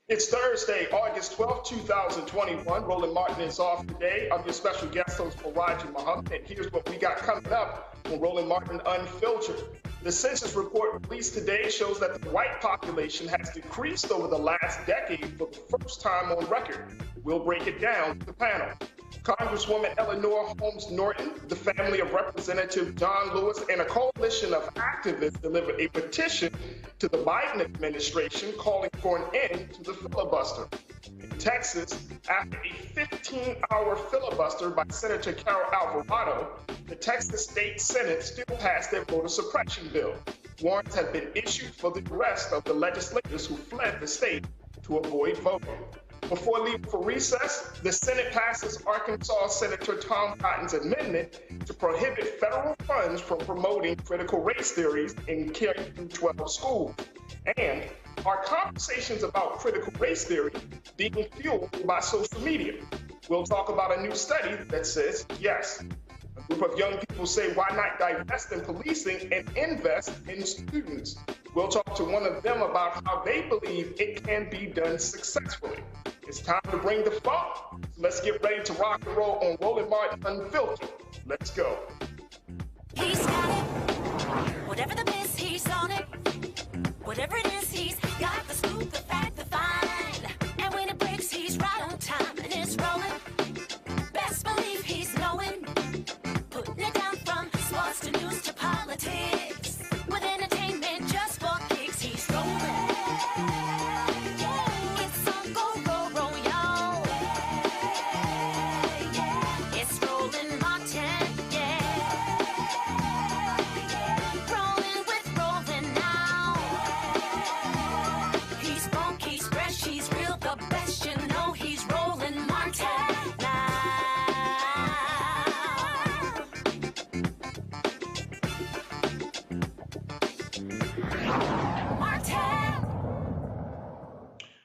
It's Thursday, August 12, 2021. Roland Martin is off today. I'm your special guest host for Raji Muhammad, and here's what we got coming up on Roland Martin Unfiltered. The census report released today shows that the white population has decreased over the last decade for the first time on record. We'll break it down with the panel. Congresswoman Eleanor Holmes Norton, the family of Representative John Lewis, and a coalition of activists delivered a petition to the Biden administration calling for an end to the filibuster. In Texas, after a 15-hour filibuster by Senator Carol Alvarado, the Texas State Senate still passed their voter suppression bill. Warrants have been issued for the arrest of the legislators who fled the state to avoid voting. Before leaving for recess, the Senate passes Arkansas Senator Tom Cotton's amendment to prohibit federal funds from promoting critical race theories in K-12 schools. And our conversations about critical race theory being fueled by social media. We'll talk about a new study that says yes. A group of young people say, why not divest in policing and invest in students? We'll talk to one of them about how they believe it can be done successfully. It's time to bring the funk. Let's get ready to rock and roll on Roland Martin Unfiltered. Let's go. He's got it. Whatever the miss, he's on it. Whatever it is, he's got the scoop, the fact, the find. And when it breaks, he's right on time and it's rolling. Best believe he's knowing. Putting it down from sports to news to politics. With entertainment just for kicks, he's rolling. It's on go, go, roll, y'all. It's Roland Martin, yeah. Rolling with Roland now. He's funky, he's fresh, he's real, the best, you know he's Roland Martin now.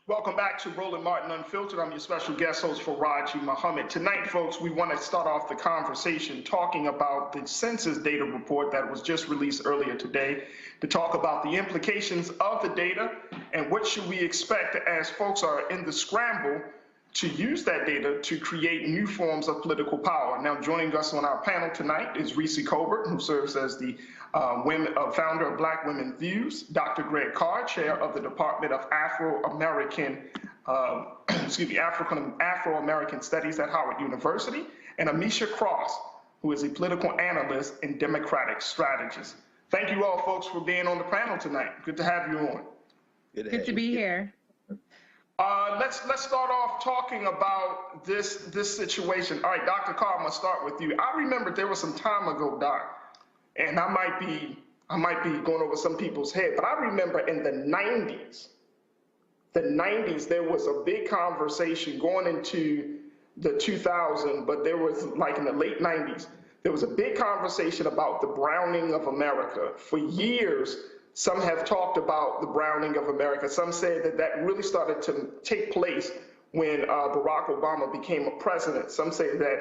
Welcome back to Roland Martin Unfiltered. I'm your special guest host for Raji Muhammad. Tonight, folks, we want to start off the conversation talking about the census data report that was just released earlier today, to talk about the implications of the data and what should we expect as folks are in the scramble to use that data to create new forms of political power. Now, joining us on our panel tonight is Reese Colbert, who serves as the founder of Black Women Views, Dr. Greg Carr, chair of the Department of Afro-American Studies at Howard University, and Amisha Cross, who is a political analyst and Democratic strategist. Thank you all, folks, for being on the panel tonight. Good to have you on. Good to be here. Let's start off talking about this situation. All right, Dr. Carr, I'm gonna start with you. I remember there was some time ago, Doc, and I might be going over some people's head, but I remember in the 90s the 90s, there was a big conversation going into the 2000, but there was like in the late 90s, there was a big conversation about the browning of America. For years, some have talked about the browning of America. Some say that that really started to take place when Barack Obama became a president. Some say that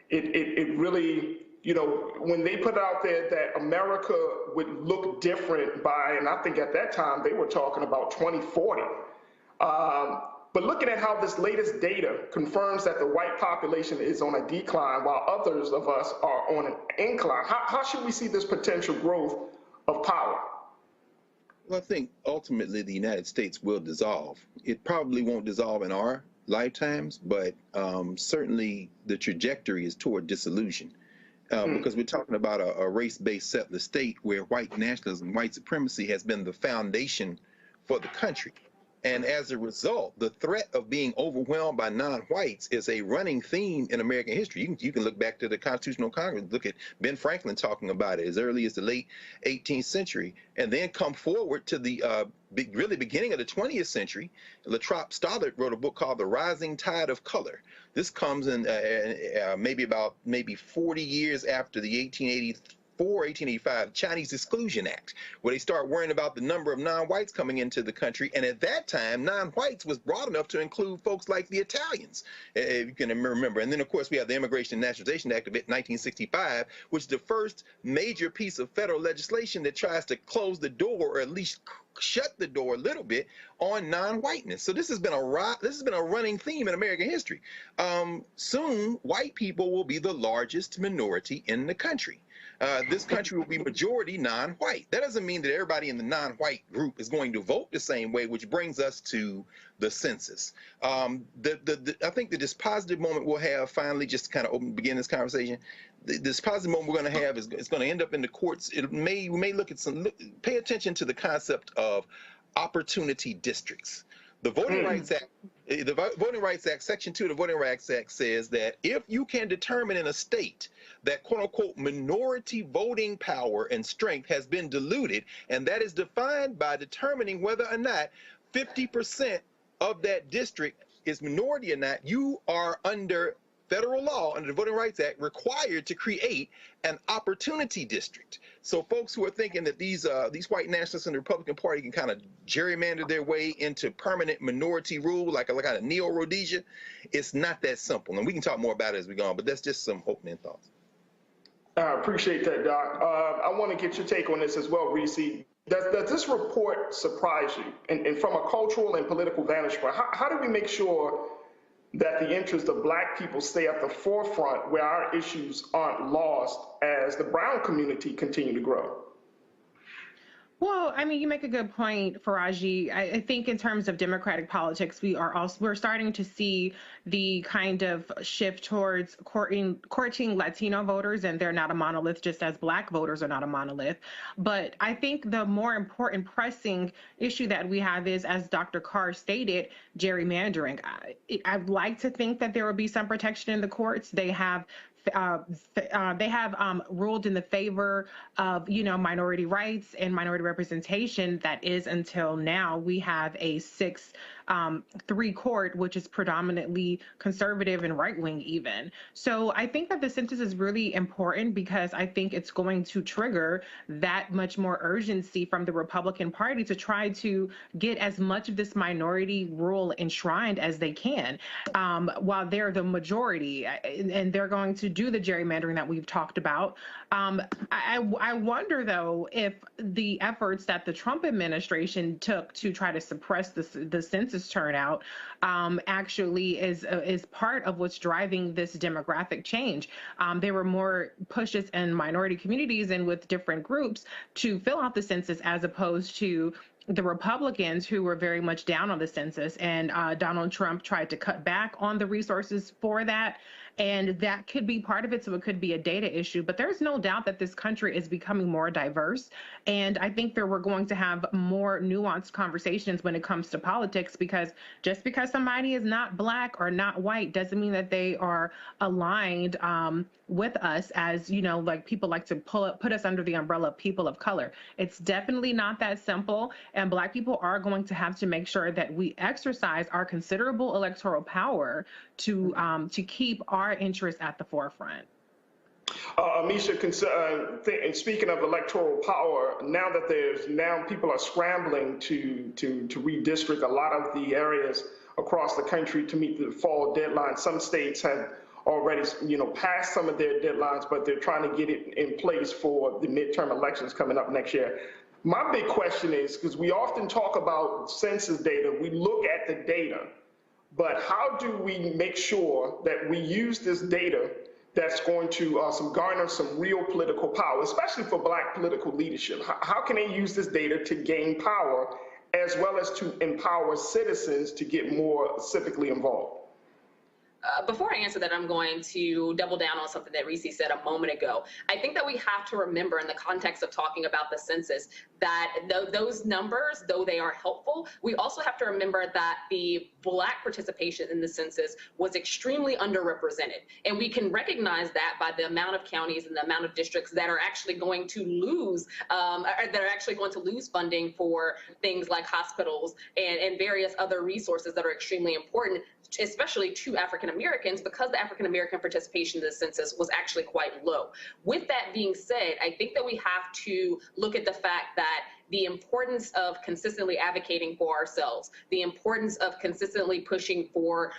it really, you know, when they put out there that America would look different by, and I think at that time they were talking about 2040. But looking at how this latest data confirms that the white population is on a decline while others of us are on an incline, how should we see this potential growth of power? Well, I think ultimately the United States will dissolve. It probably won't dissolve in our lifetimes, but certainly the trajectory is toward dissolution. Because we're talking about a race-based settler state where white nationalism, white supremacy has been the foundation for the country. And as a result, the threat of being overwhelmed by non-whites is a running theme in American history. You can look back to the Constitutional Congress, look at Ben Franklin talking about it as early as the late 18th century, and then come forward to the really beginning of the 20th century. Latrobe Stoddard wrote a book called The Rising Tide of Color. This comes in maybe 40 years after the 1885 Chinese Exclusion Act, where they start worrying about the number of non-whites coming into the country. And at that time, non-whites was broad enough to include folks like the Italians, if you can remember. And then, of course, we have the Immigration and Naturalization Act of 1965, which is the first major piece of federal legislation that tries to close the door, or at least shut the door a little bit, on non-whiteness. So this has been a running theme in American history. Soon, white people will be the largest minority in the country. This country will be majority non-white. That doesn't mean that everybody in the non-white group is going to vote the same way, which brings us to the census. I think that this positive moment we'll have finally, just to kind of begin this conversation, this positive moment we're going to have is going to end up in the courts. We may look at pay attention to the concept of opportunity districts. The Voting Rights Act, Section 2 of the Voting Rights Act says that if you can determine in a state that quote unquote minority voting power and strength has been diluted, and that is defined by determining whether or not 50% of that district is minority or not, you are under federal law, under the Voting Rights Act, required to create an opportunity district. So folks who are thinking that these white nationalists in the Republican Party can kind of gerrymander their way into permanent minority rule, like a kind of neo-Rhodesia, it's not that simple. And we can talk more about it as we go on, but that's just some opening thoughts. I appreciate that, Doc. I want to get your take on this as well, Reese. Does this report surprise you? And from a cultural and political vantage point, how do we make sure that the interests of Black people stay at the forefront where our issues aren't lost as the brown community continue to grow? Well, I mean, you make a good point, Faraji. I think in terms of democratic politics, we're starting to see the kind of shift towards courting Latino voters, and they're not a monolith, just as Black voters are not a monolith. But I think the more important pressing issue that we have is, as Dr. Carr stated, gerrymandering. I'd like to think that there will be some protection in the courts. They have ruled in the favor of, minority rights and minority representation. That is, until now, we have a 6-3 court, which is predominantly conservative and right-wing even. So I think that the census is really important because I think it's going to trigger that much more urgency from the Republican Party to try to get as much of this minority rule enshrined as they can, while they're the majority, and they're going to do the gerrymandering that we've talked about. I wonder, though, if the efforts that the Trump administration took to try to suppress the census turnout actually is part of what's driving this demographic change. There were more pushes in minority communities and with different groups to fill out the census, as opposed to the Republicans, who were very much down on the census, and Donald Trump tried to cut back on the resources for that. And that could be part of it, so it could be a data issue. But there's no doubt that this country is becoming more diverse. And I think that we're going to have more nuanced conversations when it comes to politics, because just because somebody is not Black or not white doesn't mean that they are aligned with us as, like people like to put us under the umbrella of people of color. It's definitely not that simple. And Black people are going to have to make sure that we exercise our considerable electoral power to keep our interests at the forefront. Amisha, and speaking of electoral power, now that people are scrambling to redistrict a lot of the areas across the country to meet the fall deadline. Some states have already, passed some of their deadlines, but they're trying to get it in place for the midterm elections coming up next year. My big question is, because we often talk about census data, we look at the data, but how do we make sure that we use this data that's going to garner some real political power, especially for Black political leadership? How can they use this data to gain power as well as to empower citizens to get more civically involved? Before I answer that, I'm going to double down on something that Reese said a moment ago. I think that we have to remember in the context of talking about the census that those numbers, though they are helpful, we also have to remember that the Black participation in the census was extremely underrepresented. And we can recognize that by the amount of counties and the amount of districts that are actually going to lose, funding for things like hospitals and various other resources that are extremely important, especially to African Americans, because the African American participation in the census was actually quite low. With that being said, I think that we have to look at the fact that the importance of consistently advocating for ourselves, the importance of consistently pushing for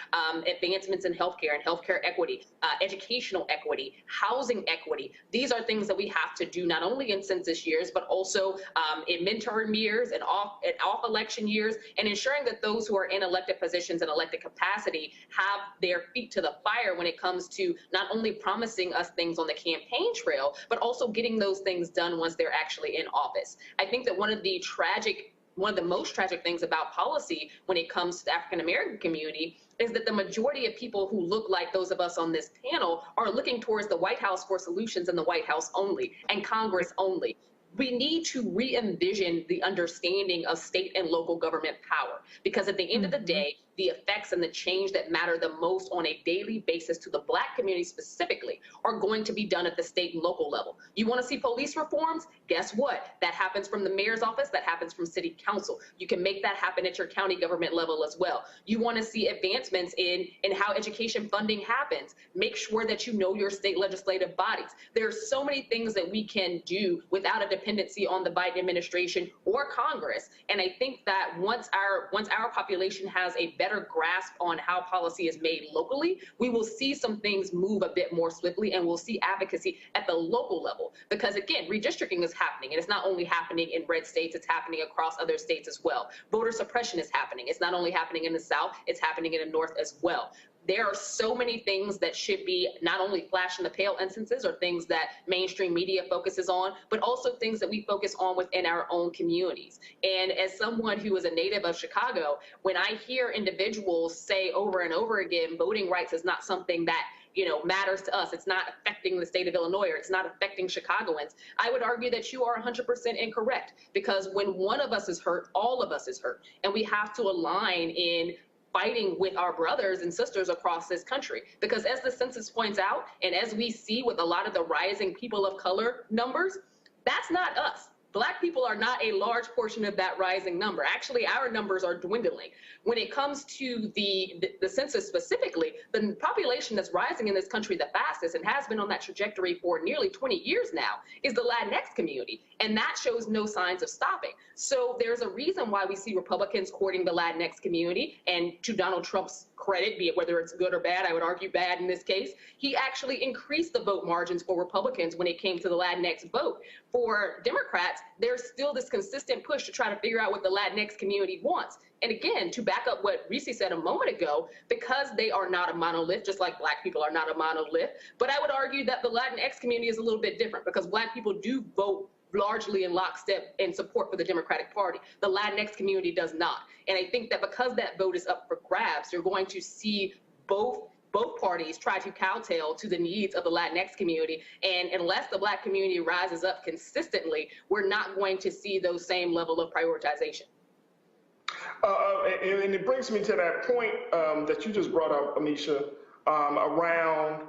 advancements in healthcare and healthcare equity, educational equity, housing equity. These are things that we have to do not only in census years, but also in midterm years and off election years, and ensuring that those who are in elected positions and elected capacity have their feet to the fire when it comes to not only promising us things on the campaign trail, but also getting those things done once they're actually in office. I think that one of the most tragic things about policy when it comes to the African American community is that the majority of people who look like those of us on this panel are looking towards the White House for solutions, and the White House only, and Congress only. We need to re-envision the understanding of state and local government power, because at the end of the day, the effects and the change that matter the most on a daily basis to the Black community specifically are going to be done at the state and local level. You want to see police reforms? Guess what? That happens from the mayor's office, that happens from city council. You can make that happen at your county government level as well. You want to see advancements in how education funding happens. Make sure that you know your state legislative bodies. There are so many things that we can do without a dependency on the Biden administration or Congress. And I think that once our population has a better grasp on how policy is made locally, we will see some things move a bit more swiftly, and we'll see advocacy at the local level. Because again, redistricting is happening, and it's not only happening in red states, it's happening across other states as well. Voter suppression is happening. It's not only happening in the South, it's happening in the North as well. There are so many things that should be not only flash in the pale instances or things that mainstream media focuses on, but also things that we focus on within our own communities. And as someone who is a native of Chicago, when I hear individuals say over and over again, voting rights is not something that matters to us, it's not affecting the state of Illinois, or it's not affecting Chicagoans, I would argue that you are 100% incorrect, because when one of us is hurt, all of us is hurt. And we have to align in fighting with our brothers and sisters across this country. Because as the census points out, and as we see with a lot of the rising people of color numbers, that's not us. Black people are not a large portion of that rising number. Actually, our numbers are dwindling. When it comes to the census specifically, the population that's rising in this country the fastest, and has been on that trajectory for nearly 20 years now, is the Latinx community. And that shows no signs of stopping. So there's a reason why we see Republicans courting the Latinx community. And to Donald Trump's credit, be it whether it's good or bad, I would argue bad in this case, he actually increased the vote margins for Republicans when it came to the Latinx vote. For Democrats, there's still this consistent push to try to figure out what the Latinx community wants. And again, to back up what Reese said a moment ago, because they are not a monolith, just like Black people are not a monolith, but I would argue that the Latinx community is a little bit different, because Black people do vote largely in lockstep in support for the Democratic Party. The Latinx community does not. And I think that because that vote is up for grabs, you're going to see both parties try to kowtow to the needs of the Latinx community. And unless the Black community rises up consistently, we're not going to see those same level of prioritization. And it brings me to that point that you just brought up, Amisha, around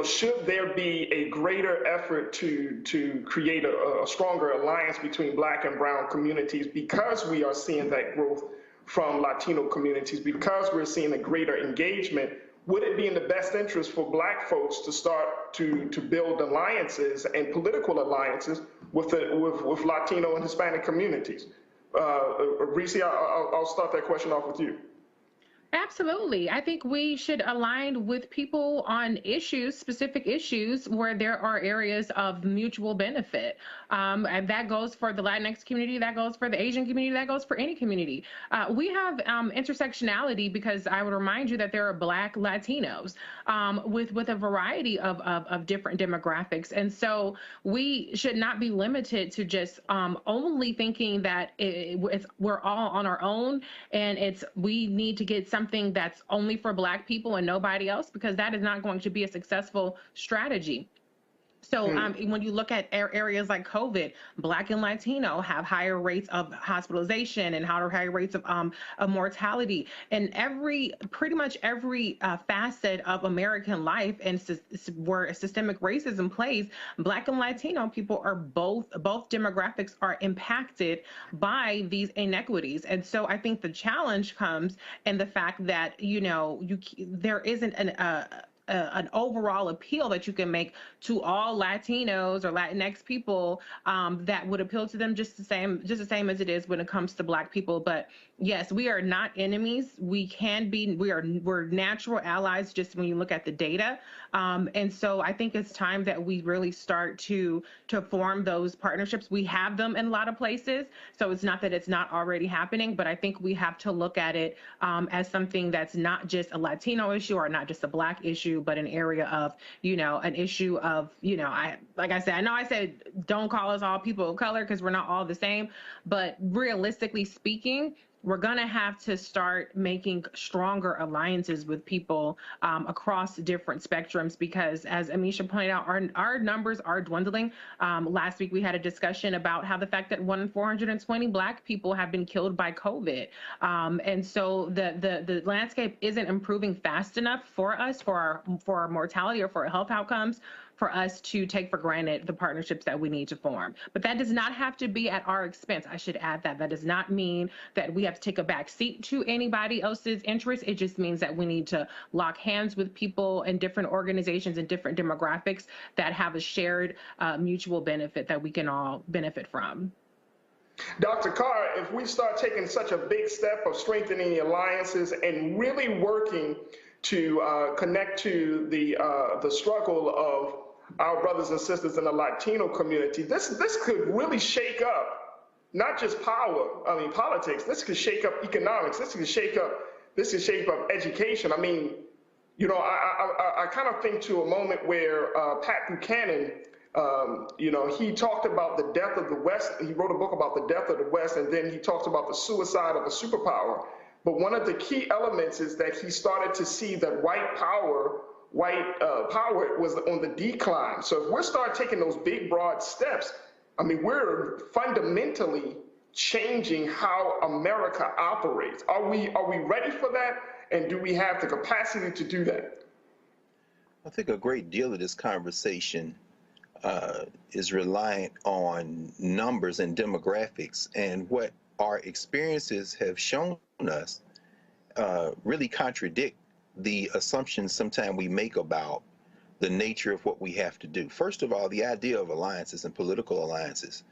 should there be a greater effort to create a stronger alliance between Black and brown communities because we are seeing that growth from Latino communities, because we're seeing a greater engagement? Would it be in the best interest for Black folks to start to build alliances and political alliances with Latino and Hispanic communities? Reese, I'll start that question off with you. Absolutely. I think we should align with people on issues, specific issues where there are areas of mutual benefit. And that goes for the Latinx community, that goes for the Asian community, that goes for any community. We have intersectionality because I would remind you that there are Black Latinos with a variety of different demographics. And so we should not be limited to just only thinking that we're all on our own and we need to get something that's only for Black people and nobody else, because that is not going to be a successful strategy. So when you look at areas like COVID, Black and Latino have higher rates of hospitalization and higher rates of mortality. And pretty much every facet of American life and where systemic racism plays, Black and Latino people are both demographics are impacted by these inequities. And so I think the challenge comes in the fact that, there isn't an overall appeal that you can make to all Latinos or Latinx people that would appeal to them just the same as it is when it comes to Black people. But yes, we are not enemies. We're natural allies just when you look at the data. And so I think it's time that we really start to form those partnerships. We have them in a lot of places, so it's not that it's not already happening, but I think we have to look at it as something that's not just a Latino issue or not just a Black issue, but an area of, an issue of, I know I said don't call us all people of color because we're not all the same, but realistically speaking, we're going to have to start making stronger alliances with people across different spectrums because, as Amisha pointed out, our numbers are dwindling. Last week, we had a discussion about how the fact that 1 in 420 Black people have been killed by COVID. And so the landscape isn't improving fast enough for us, for our mortality or for our health outcomes, for us to take for granted the partnerships that we need to form. But that does not have to be at our expense. I should add that. That does not mean that we have to take a back seat to anybody else's interests. It just means that we need to lock hands with people and different organizations and different demographics that have a shared mutual benefit that we can all benefit from. Dr. Carr, if we start taking such a big step of strengthening the alliances and really working to connect to the struggle of our brothers and sisters in the Latino community, this could really shake up not just politics. This could shake up economics. This could shape up education. I mean, I kind of think to a moment where Pat Buchanan, he talked about the death of the West. He wrote a book about the death of the West, and then he talks about the suicide of a superpower. But one of the key elements is that he started to see that white power was on the decline. So if we start taking those big, broad steps, I mean, we're fundamentally changing how America operates. Are we ready for that? And do we have the capacity to do that? I think a great deal of this conversation is reliant on numbers and demographics, and what our experiences have shown us really contradict the assumptions sometimes we make about the nature of what we have to do. First of all, the idea of alliances and political alliances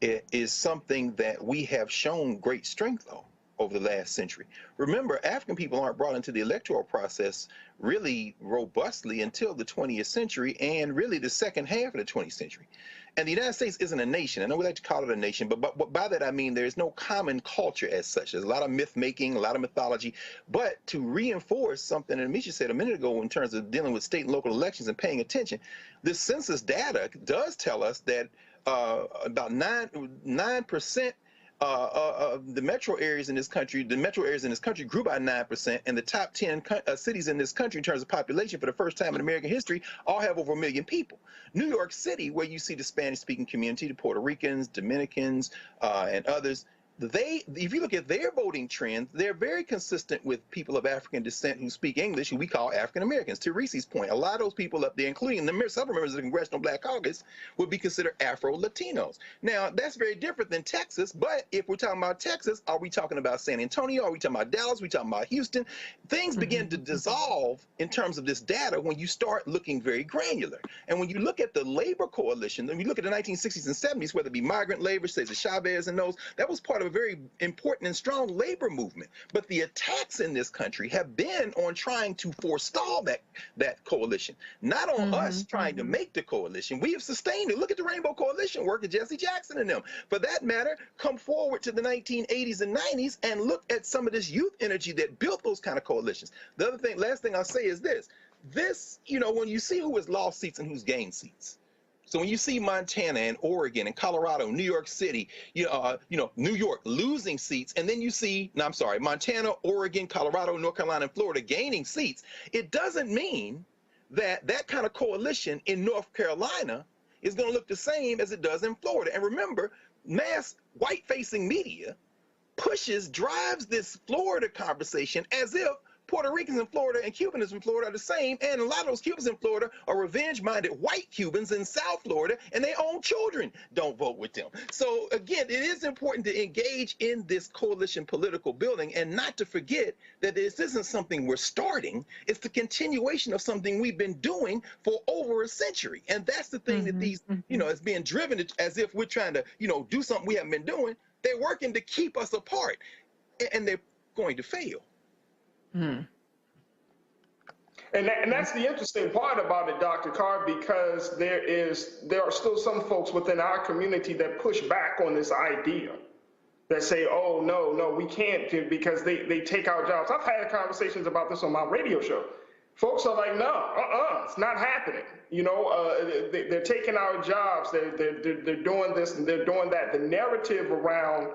is something that we have shown great strength on over the last century. Remember, African people aren't brought into the electoral process really robustly until the 20th century and really the second half of the 20th century. And the United States isn't a nation. I know we like to call it a nation, but by that I mean there is no common culture as such. There's a lot of myth making, a lot of mythology. But to reinforce something that Amisha said a minute ago in terms of dealing with state and local elections and paying attention, this census data does tell us that about 9% the metro areas in this country grew by 9%, and the top 10 cities in this country in terms of population for the first time in American history all have over 1 million people. New York City, where you see the Spanish-speaking community, the Puerto Ricans, Dominicans, and others, if you look at their voting trends, they're very consistent with people of African descent who speak English, who we call African Americans. To Reese's point, a lot of those people up there, including several members of the Congressional Black Caucus, would be considered Afro-Latinos. Now, that's very different than Texas, but if we're talking about Texas, are we talking about San Antonio? Are we talking about Dallas? Are we talking about Houston? Things begin to dissolve in terms of this data when you start looking very granular. And when you look at the labor coalition, and you look at the 1960s and 70s, whether it be migrant labor, Cesar Chavez and those, that was part of a very important and strong labor movement. But the attacks in this country have been on trying to forestall that coalition, not on us trying to make the coalition. We have sustained it. Look at the Rainbow Coalition work of Jesse Jackson and them. For that matter, come forward to the 1980s and 90s and look at some of this youth energy that built those kind of coalitions. The other thing, last thing I'll say is this, when you see who has lost seats and who's gained seats, so when you see Montana and Oregon and Colorado, New York City, New York losing seats, and then you see, Montana, Oregon, Colorado, North Carolina, and Florida gaining seats, it doesn't mean that that kind of coalition in North Carolina is going to look the same as it does in Florida. And remember, mass white-facing media drives this Florida conversation as if Puerto Ricans in Florida and Cubans in Florida are the same, and a lot of those Cubans in Florida are revenge-minded white Cubans in South Florida, and their own children don't vote with them. So again, it is important to engage in this coalition political building and not to forget that this isn't something we're starting, it's the continuation of something we've been doing for over a century. And that's the thing that these, it's being driven as if we're trying to, do something we haven't been doing. They're working to keep us apart, and they're going to fail. And that's the interesting part about it, Dr. Carr, because there are still some folks within our community that push back on this idea, that say, oh, no, we can't do, because they take our jobs. I've had conversations about this on my radio show. Folks are like, no, it's not happening. They're taking our jobs. They're doing this and they're doing that. The narrative around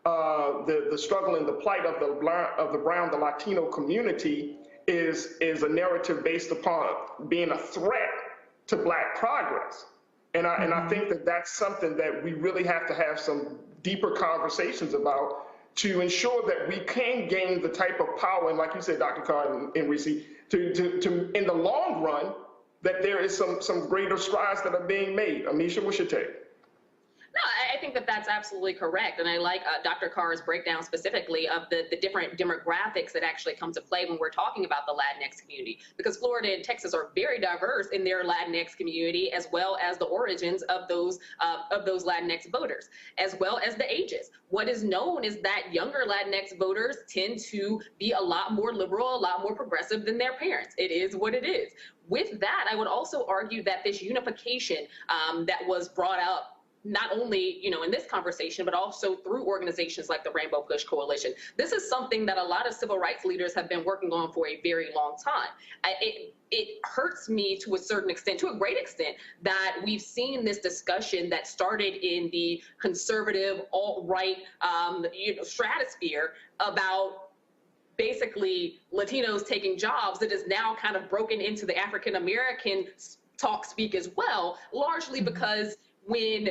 the struggle and the plight of the brown, the Latino community is a narrative based upon being a threat to Black progress. And I think that that's something that we really have to have some deeper conversations about to ensure that we can gain the type of power, and like you said, Dr. Carr and Reese, to in the long run, that there is some greater strides that are being made. Amisha, what's your take? No, I think that that's absolutely correct. And I like Dr. Carr's breakdown specifically of the different demographics that actually come to play when we're talking about the Latinx community, because Florida and Texas are very diverse in their Latinx community, as well as the origins of those Latinx voters, as well as the ages. What is known is that younger Latinx voters tend to be a lot more liberal, a lot more progressive than their parents. It is what it is. With that, I would also argue that this unification that was brought up not only, in this conversation, but also through organizations like the Rainbow Push Coalition. This is something that a lot of civil rights leaders have been working on for a very long time. It hurts me to a certain extent, to a great extent, that we've seen this discussion that started in the conservative, alt-right, stratosphere about basically Latinos taking jobs, that is now kind of broken into the African-American talk speak as well, largely because when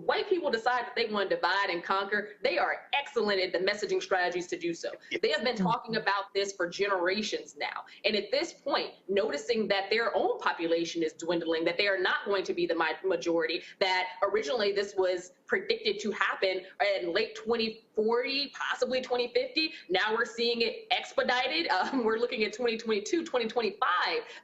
white people decide that they want to divide and conquer, they are excellent at the messaging strategies to do so. They have been talking about this for generations now. And at this point, noticing that their own population is dwindling, that they are not going to be the majority, that originally this was predicted to happen in late 2040, possibly 2050. Now we're seeing it expedited. We're looking at 2022, 2025,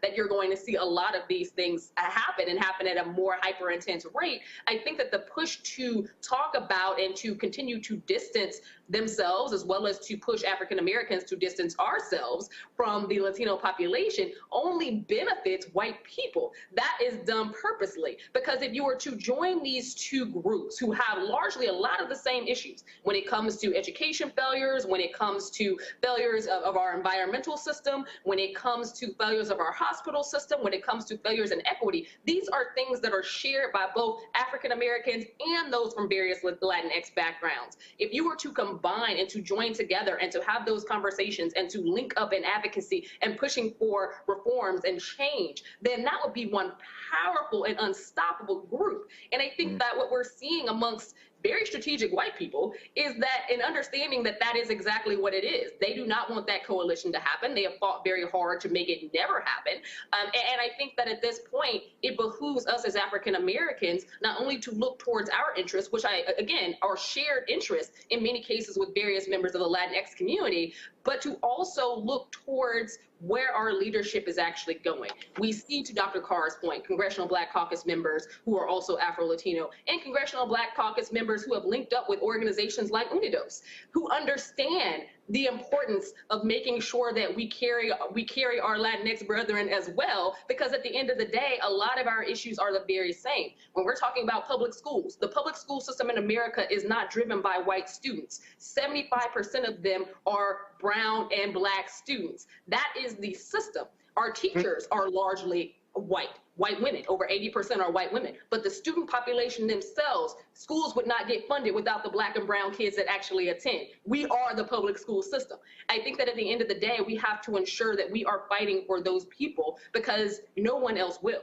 that you're going to see a lot of these things happen and happen at a more hyper intense rate. I think that the push to talk about and to continue to distance themselves, as well as to push African Americans to distance ourselves from the Latino population, only benefits white people. That is done purposely, because if you were to join these two groups who have largely a lot of the same issues when it comes to education failures, when it comes to failures of our environmental system, when it comes to failures of our hospital system, when it comes to failures in equity, these are things that are shared by both African Americans and those from various Latinx backgrounds. If you were to combine and to join together and to have those conversations and to link up in advocacy and pushing for reforms and change, then that would be one powerful and unstoppable group. And I think that what we're seeing amongst very strategic white people, is that in understanding that that is exactly what it is. They do not want that coalition to happen. They have fought very hard to make it never happen. And I think that at this point, it behooves us as African Americans not only to look towards our interests, which again, are shared interests in many cases with various members of the Latinx community, but to also look towards where our leadership is actually going. We see, to Dr. Carr's point, Congressional Black Caucus members who are also Afro-Latino, and Congressional Black Caucus members who have linked up with organizations like Unidos, who understand the importance of making sure that we carry our Latinx brethren as well, because at the end of the day, a lot of our issues are the very same. When we're talking about public schools, the public school system in America is not driven by white students. 75% of them are brown and Black students. That is the system. Our teachers are largely white women. Over 80% are white women. But the student population themselves, schools would not get funded without the Black and brown kids that actually attend. We are the public school system. I think that at the end of the day, we have to ensure that we are fighting for those people, because no one else will.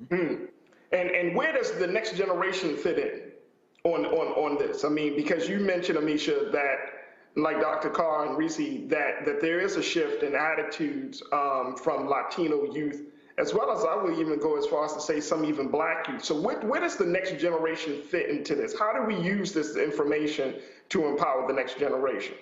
And where does the next generation fit in on this? I mean, because you mentioned, Amisha, that like Dr. Carr and Reese, that there is a shift in attitudes from Latino youth, as well as I would even go as far as to say some even Black youth. So where does the next generation fit into this? How do we use this information to empower the next generation?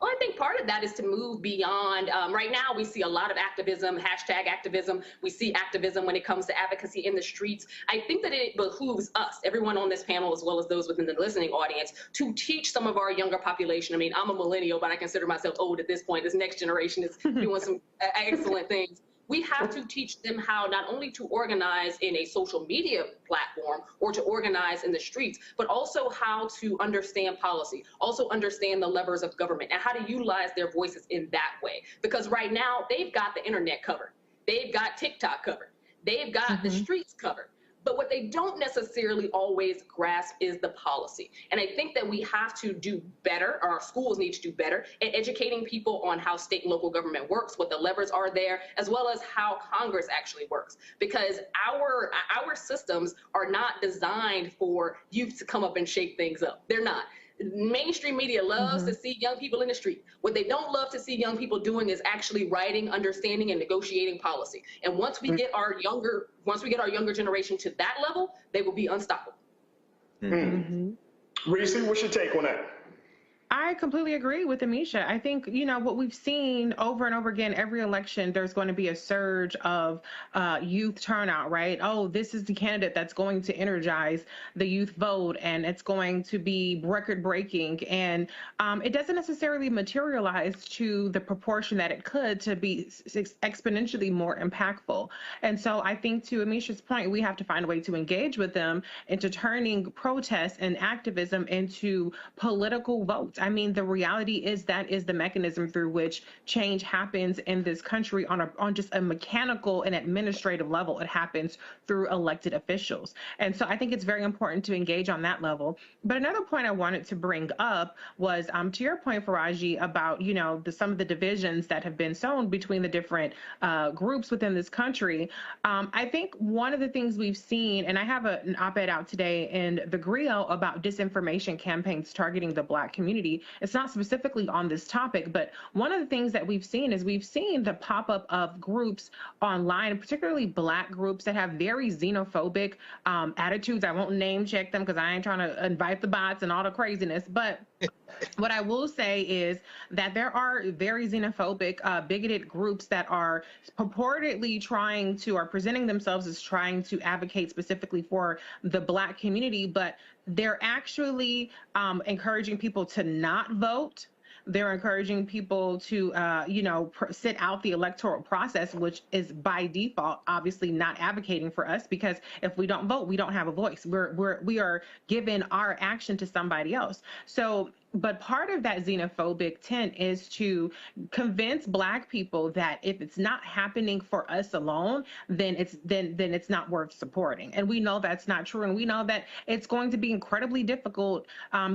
Well, I think part of that is to move beyond. Right now, we see a lot of activism, hashtag activism. We see activism when it comes to advocacy in the streets. I think that it behooves us, everyone on this panel, as well as those within the listening audience, to teach some of our younger population. I mean, I'm a millennial, but I consider myself old at this point. This next generation is doing some excellent things. We have to teach them how not only to organize in a social media platform or to organize in the streets, but also how to understand policy, also understand the levers of government and how to utilize their voices in that way. Because right now, they've got the internet covered. They've got TikTok covered. They've got the streets covered. But what they don't necessarily always grasp is the policy. And I think that we have to do better, or our schools need to do better, at educating people on how state and local government works, what the levers are there, as well as how Congress actually works. Because our systems are not designed for youth to come up and shake things up. They're not. Mainstream media loves to see young people in the street. What they don't love to see young people doing is actually writing, understanding, and negotiating policy. And once we get our younger generation to that level, they will be unstoppable. Reese, what's your take on that? I completely agree with Amisha. I think, what we've seen over and over again, every election, there's going to be a surge of youth turnout, right? Oh, this is the candidate that's going to energize the youth vote, and it's going to be record-breaking. And it doesn't necessarily materialize to the proportion that it could to be exponentially more impactful. And so I think, to Amisha's point, we have to find a way to engage with them into turning protests and activism into political votes. I mean, the reality is that is the mechanism through which change happens in this country on just a mechanical and administrative level. It happens through elected officials. And so I think it's very important to engage on that level. But another point I wanted to bring up was to your point, Faraji, about, some of the divisions that have been sown between the different groups within this country. I think one of the things we've seen, and I have an op-ed out today in the Griot about disinformation campaigns targeting the Black community. It's not specifically on this topic, but one of the things that we've seen is we've seen the pop-up of groups online, particularly Black groups that have very xenophobic attitudes. I won't name check them because I ain't trying to invite the bots and all the craziness, but what I will say is that there are very xenophobic, bigoted groups that are purportedly are presenting themselves as trying to advocate specifically for the Black community, but they're actually encouraging people to not vote. They're encouraging people to, sit out the electoral process, which is by default, obviously not advocating for us, because if we don't vote, we don't have a voice. We are giving our action to somebody else. So, but part of that xenophobic tint is to convince Black people that if it's not happening for us alone, then it's not worth supporting. And we know that's not true. And we know that it's going to be incredibly difficult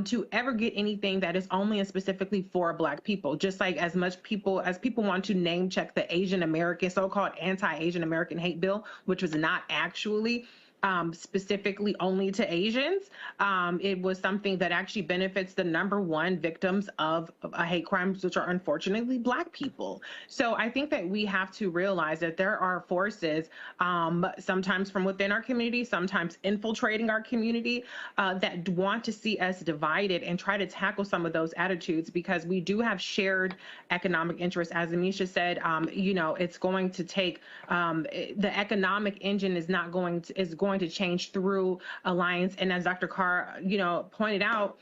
to ever get anything that is only and specifically for Black people. Just like as people want to name check the Asian American, so-called anti-Asian American hate bill, which was not actually specifically only to Asians. It was something that actually benefits the number one victims of hate crimes, which are unfortunately Black people. So I think that we have to realize that there are forces, sometimes from within our community, sometimes infiltrating our community, that want to see us divided and try to tackle some of those attitudes, because we do have shared economic interests. As Amisha said, it's going to take, the economic engine is going to change through alliance. And as Dr. Carr, pointed out,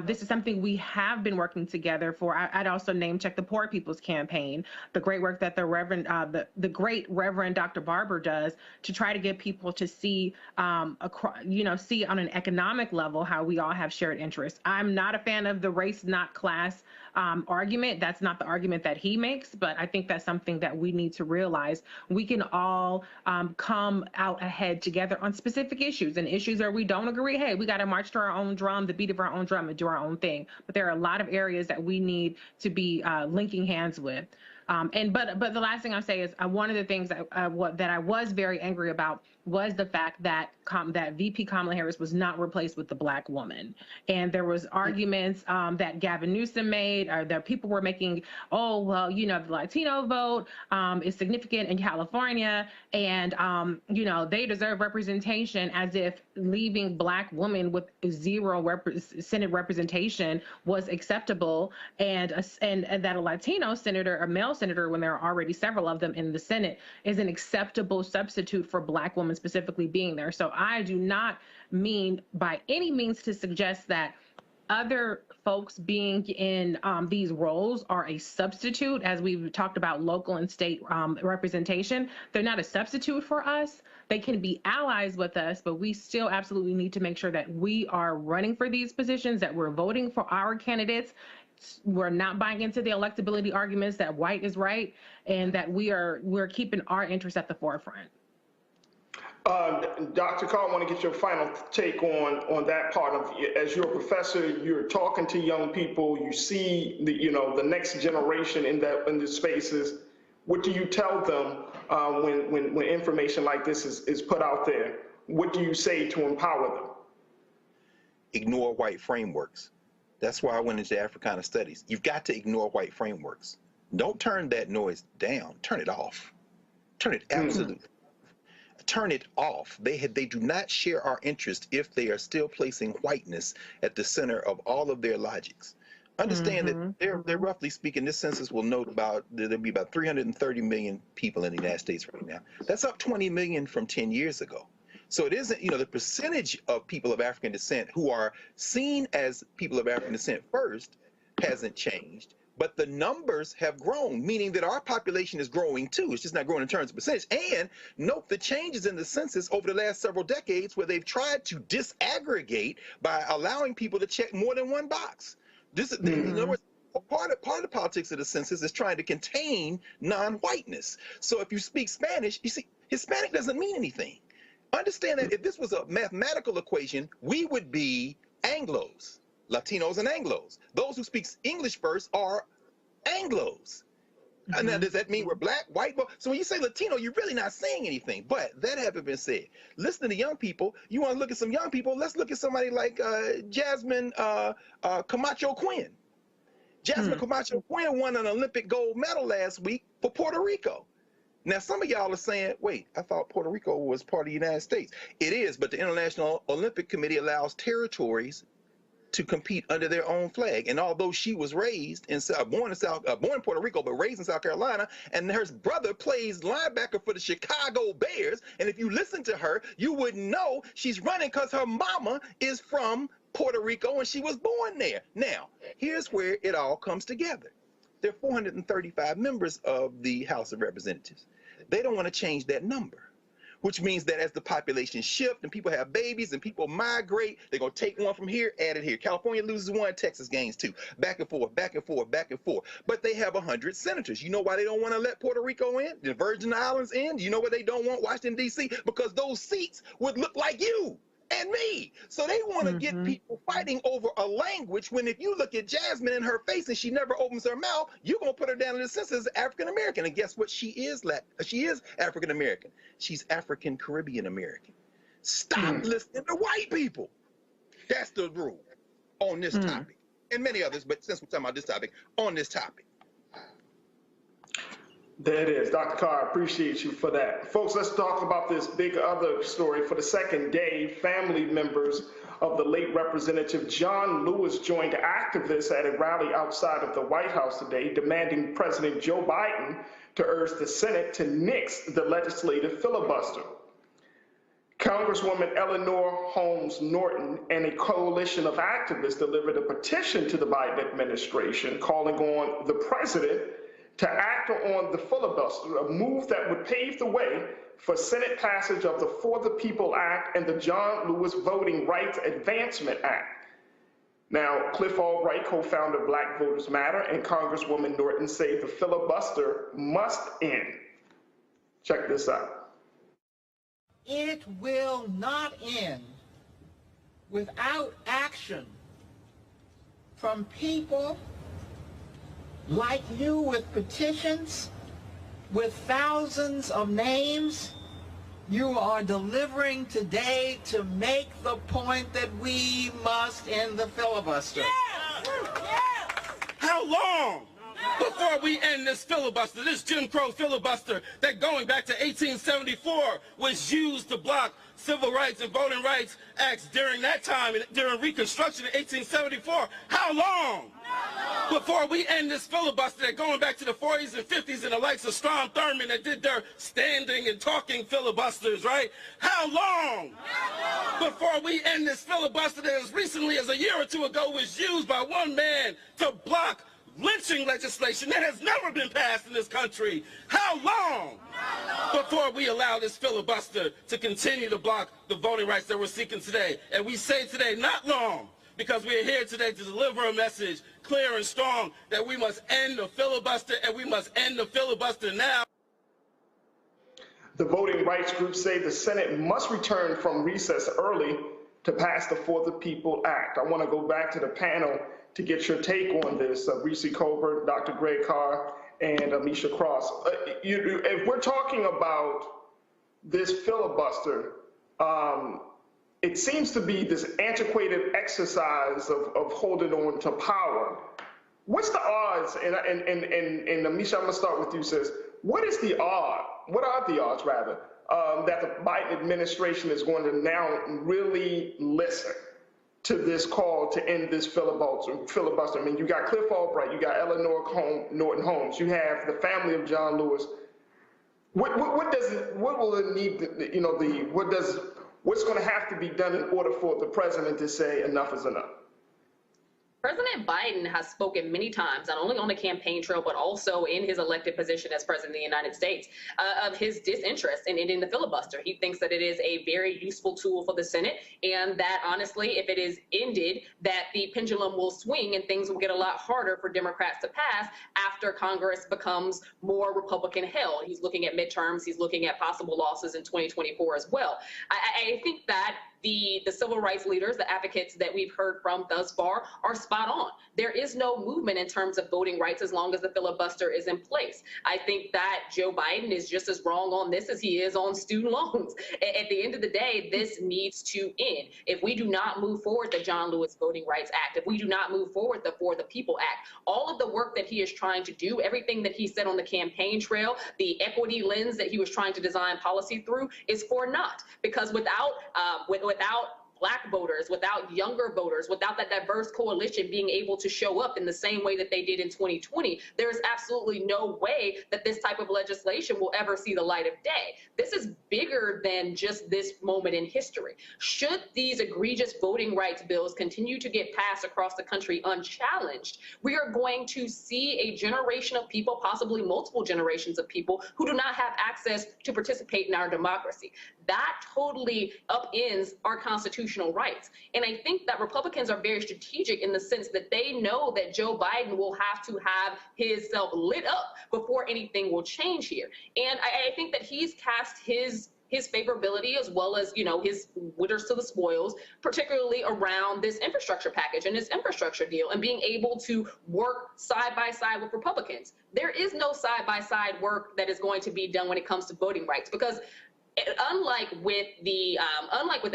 this is something we have been working together for. I'd also name check the Poor People's Campaign, the great work that the great Reverend Dr. Barber does to try to get people to see, see on an economic level how we all have shared interests. I'm not a fan of the race, not class argument. That's not the argument that he makes, but I think that's something that we need to realize. We can all come out ahead together on specific issues, and issues where we don't agree. Hey, we got to march to our own drum, the beat of our own drum, and do our own thing. But there are a lot of areas that we need to be linking hands with. But the last thing I'll say is one of the things that I was very angry about was the fact that that VP Kamala Harris was not replaced with the Black woman. And there was arguments that Gavin Newsom made, or that people were making, oh, well, the Latino vote is significant in California, and, they deserve representation, as if leaving Black women with zero Senate representation was acceptable, and that a Latino senator, a male senator, when there are already several of them in the Senate, is an acceptable substitute for Black women specifically being there. So I do not mean by any means to suggest that other folks being in these roles are a substitute. As we've talked about local and state representation, they're not a substitute for us. They can be allies with us, but we still absolutely need to make sure that we are running for these positions, that we're voting for our candidates. We're not buying into the electability arguments that white is right, and that we're keeping our interests at the forefront. Dr. Carr, I want to get your final take on that part of, as you're a professor, you're talking to young people, you see the next generation in the spaces. What do you tell them when information like this is put out there? What do you say to empower them? Ignore white frameworks. That's why I went into Africana studies. You've got to ignore white frameworks. Don't turn that noise down. Turn it off. Turn it absolutely. Turn it off. They do not share our interest if they are still placing whiteness at the center of all of their logics. Understand that they're roughly speaking, this census will note there'll be about 330 million people in the United States right now. That's up 20 million from 10 years ago. So it isn't, the percentage of people of African descent who are seen as people of African descent first hasn't changed, but the numbers have grown, meaning that our population is growing too. It's just not growing in terms of percentage. And note the changes in the census over the last several decades, where they've tried to disaggregate by allowing people to check more than one box. In other words, part of the politics of the census is trying to contain non-whiteness. So if you speak Spanish, you see, Hispanic doesn't mean anything. Understand that if this was a mathematical equation, we would be Anglos, Latinos and Anglos. Those who speak English first are Anglos. Now, does that mean we're Black, white? So when you say Latino, you're really not saying anything. But that having been said, listen to young people. You want to look at some young people? Let's look at somebody like Jasmine Camacho Quinn. Jasmine Camacho Quinn won an Olympic gold medal last week for Puerto Rico. Now, some of y'all are saying, wait, I thought Puerto Rico was part of the United States. It is, but the International Olympic Committee allows territories to compete under their own flag. And although she was raised born in Puerto Rico, but raised in South Carolina, and her brother plays linebacker for the Chicago Bears, and if you listen to her, you would know she's running because her mama is from Puerto Rico and she was born there. Now, here's where it all comes together. There are 435 members of the House of Representatives. They don't want to change that number, which means that as the population shifts and people have babies and people migrate, they're going to take one from here, add it here. California loses one, Texas gains two. Back and forth, back and forth, back and forth. But they have 100 senators. You know why they don't want to let Puerto Rico in, the Virgin Islands in? You know why they don't want Washington, D.C.? Because those seats would look like you and me. So they want to get people fighting over a language, when if you look at Jasmine in her face and she never opens her mouth, you're going to put her down in the census as African American. And guess what? She is African American. She's African Caribbean American. Stop listening to white people. That's the rule on this topic, and many others, but since we're talking about this topic, on this topic. There it is. Dr. Carr, I appreciate you for that. Folks, let's talk about this big other story. For the second day, family members of the late Representative John Lewis joined activists at a rally outside of the White House today, demanding President Joe Biden to urge the Senate to nix the legislative filibuster. Congresswoman Eleanor Holmes Norton and a coalition of activists delivered a petition to the Biden administration calling on the president to act on the filibuster, a move that would pave the way for Senate passage of the For the People Act and the John Lewis Voting Rights Advancement Act. Now, Cliff Albright, co-founder of Black Voters Matter, and Congresswoman Norton say the filibuster must end. Check this out. It will not end without action from people like you with petitions, with thousands of names. You are delivering today to make the point that we must end the filibuster. How long before we end this filibuster, this Jim Crow filibuster that going back to 1874 was used to block civil rights and voting rights acts during that time, during Reconstruction in 1874? How long before we end this filibuster that going back to the 40s and 50s and the likes of Strom Thurmond that did their standing and talking filibusters, right? How long before we end this filibuster that as recently as a year or two ago was used by one man to block lynching legislation that has never been passed in this country? How long before we allow this filibuster to continue to block the voting rights that we're seeking today? And we say today, not long, because we are here today to deliver a message clear and strong that we must end the filibuster, and we must end the filibuster now. The voting rights groups say the Senate must return from recess early to pass the For the People Act. I want to go back to the panel to get your take on this. Reese Colbert, Dr. Greg Carr, and Amisha Cross. If we're talking about this filibuster, it seems to be this antiquated exercise of holding on to power. What's the odds, and Amisha, I'm gonna start with you, sis. What are the odds, rather, that the Biden administration is going to now really listen to this call to end this filibuster? I mean, you got Cliff Albright, you got Eleanor Norton Holmes, you have the family of John Lewis. What will it need to, what's going to have to be done in order for the president to say enough is enough? President Biden has spoken many times, not only on the campaign trail, but also in his elected position as president of the United States, of his disinterest in ending the filibuster. He thinks that it is a very useful tool for the Senate, and that honestly, if it is ended, that the pendulum will swing and things will get a lot harder for Democrats to pass after Congress becomes more Republican held. He's looking at midterms, he's looking at possible losses in 2024 as well. I think that the civil rights leaders, the advocates that we've heard from thus far, are spot on. There is no movement in terms of voting rights as long as the filibuster is in place. I think that Joe Biden is just as wrong on this as he is on student loans. At the end of the day, this needs to end. If we do not move forward the John Lewis Voting Rights Act, if we do not move forward the For the People Act, all of the work that he is trying to do, everything that he said on the campaign trail, the equity lens that he was trying to design policy through, is for naught. Because without Black voters, without younger voters, without that diverse coalition being able to show up in the same way that they did in 2020, there is absolutely no way that this type of legislation will ever see the light of day. This is bigger than just this moment in history. Should these egregious voting rights bills continue to get passed across the country unchallenged, we are going to see a generation of people, possibly multiple generations of people, who do not have access to participate in our democracy. That totally upends our constitutional rights. And I think that Republicans are very strategic in the sense that they know that Joe Biden will have to have his self lit up before anything will change here. And I think that he's cast his favorability as well as, his winners to the spoils, particularly around this infrastructure package and this infrastructure deal and being able to work side by side with Republicans. There is no side by side work that is going to be done when it comes to voting rights, because unlike with the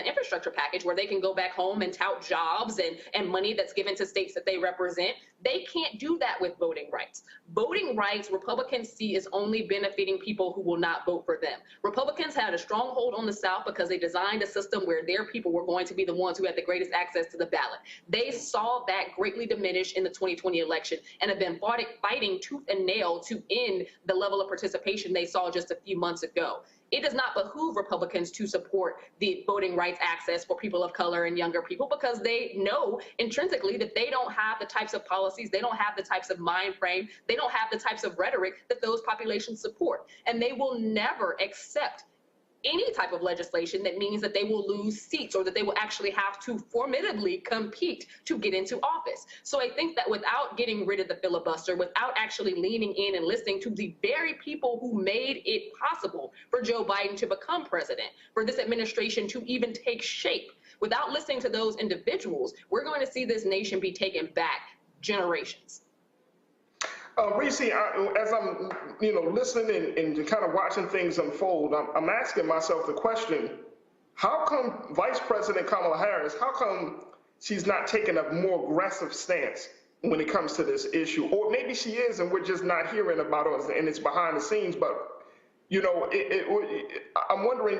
infrastructure package, where they can go back home and tout jobs and money that's given to states that they represent, they can't do that with voting rights. Voting rights, Republicans see as only benefiting people who will not vote for them. Republicans had a stronghold on the South because they designed a system where their people were going to be the ones who had the greatest access to the ballot. They saw that greatly diminish in the 2020 election and have been fighting tooth and nail to end the level of participation they saw just a few months ago. It does not behoove Republicans to support the voting rights access for people of color and younger people, because they know intrinsically that they don't have the types of policies, they don't have the types of mind frame, they don't have the types of rhetoric that those populations support. And they will never accept any type of legislation that means that they will lose seats or that they will actually have to formidably compete to get into office. So I think that without getting rid of the filibuster, without actually leaning in and listening to the very people who made it possible for Joe Biden to become president, for this administration to even take shape, without listening to those individuals, we're going to see this nation be taken back generations. Reese, as I'm, listening and kind of watching things unfold, I'm asking myself the question: how come Vice President Kamala Harris? How come she's not taking a more aggressive stance when it comes to this issue? Or maybe she is, and we're just not hearing about it, and it's behind the scenes. But I'm wondering,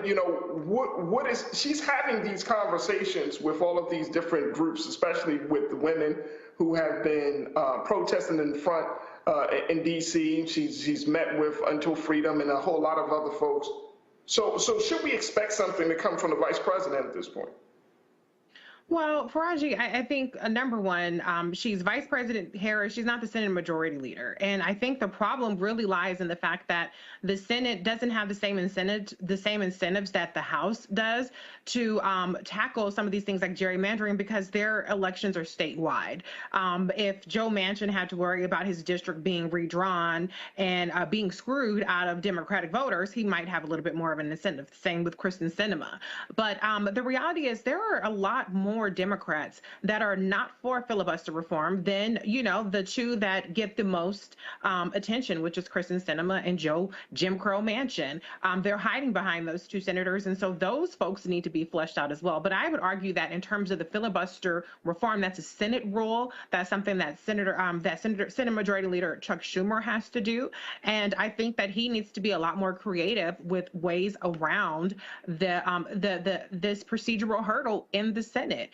what is she's having these conversations with all of these different groups, especially with the women who have been protesting in front. In D.C., she's met with Until Freedom and a whole lot of other folks. So should we expect something to come from the vice president at this point? Well, Faraji, I think number one, she's Vice President Harris. She's not the Senate Majority Leader, and I think the problem really lies in the fact that the Senate doesn't have the same incentives that the House does to tackle some of these things like gerrymandering, because their elections are statewide. If Joe Manchin had to worry about his district being redrawn and being screwed out of Democratic voters, he might have a little bit more of an incentive. Same with Kristen Sinema. But the reality is there are a lot more Democrats that are not for filibuster reform than, the two that get the most attention, which is Kristen Sinema and Jim Crow Manchin. They're hiding behind those two senators, and so those folks need to be fleshed out as well. But I would argue that in terms of the filibuster reform, that's a Senate rule. That's something that Senate Majority Leader Chuck Schumer has to do, and I think that he needs to be a lot more creative with ways around this procedural hurdle in the Senate.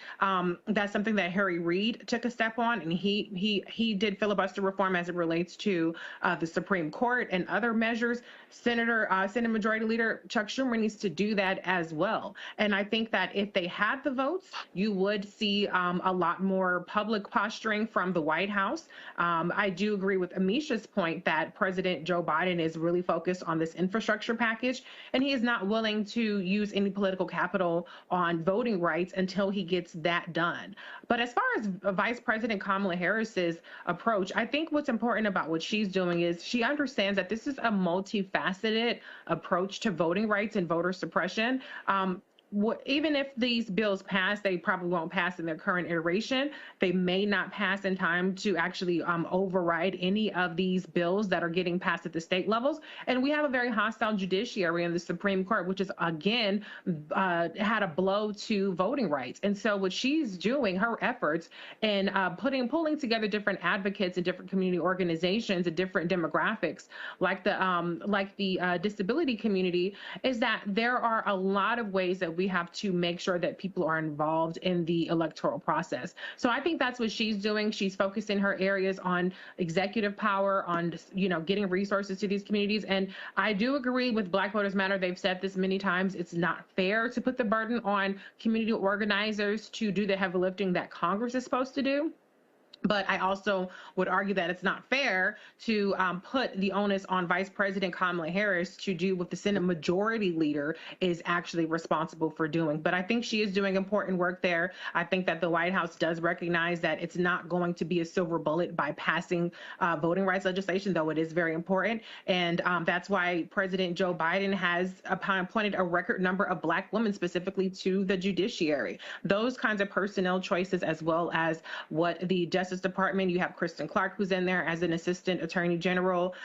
That's something that Harry Reid took a step on, and he did filibuster reform as it relates to the Supreme Court and other measures. Senate Majority Leader Chuck Schumer needs to do that as well. And I think that if they had the votes, you would see a lot more public posturing from the White House. I do agree with Amisha's point that President Joe Biden is really focused on this infrastructure package, and he is not willing to use any political capital on voting rights until he gets that done. But as far as Vice President Kamala Harris's approach, I think what's important about what she's doing is she understands that this is a multifaceted approach to voting rights and voter suppression. Even if these bills pass, they probably won't pass in their current iteration. They may not pass in time to actually override any of these bills that are getting passed at the state levels. And we have a very hostile judiciary in the Supreme Court, which is, again, had a blow to voting rights. And so what she's doing, her efforts in pulling together different advocates and different community organizations and different demographics, like the disability community, is that there are a lot of ways that we have to make sure that people are involved in the electoral process. So I think that's what she's doing. She's focusing her areas on executive power, on getting resources to these communities. And I do agree with Black Voters Matter. They've said this many times. It's not fair to put the burden on community organizers to do the heavy lifting that Congress is supposed to do. But I also would argue that it's not fair to put the onus on Vice President Kamala Harris to do what the Senate Majority Leader is actually responsible for doing. But I think she is doing important work there. I think that the White House does recognize that it's not going to be a silver bullet by passing voting rights legislation, though it is very important. And that's why President Joe Biden has appointed a record number of Black women specifically to the judiciary. Those kinds of personnel choices, as well as what the Justice Justice Department. You have Kristen Clark, who's in there as an assistant attorney general.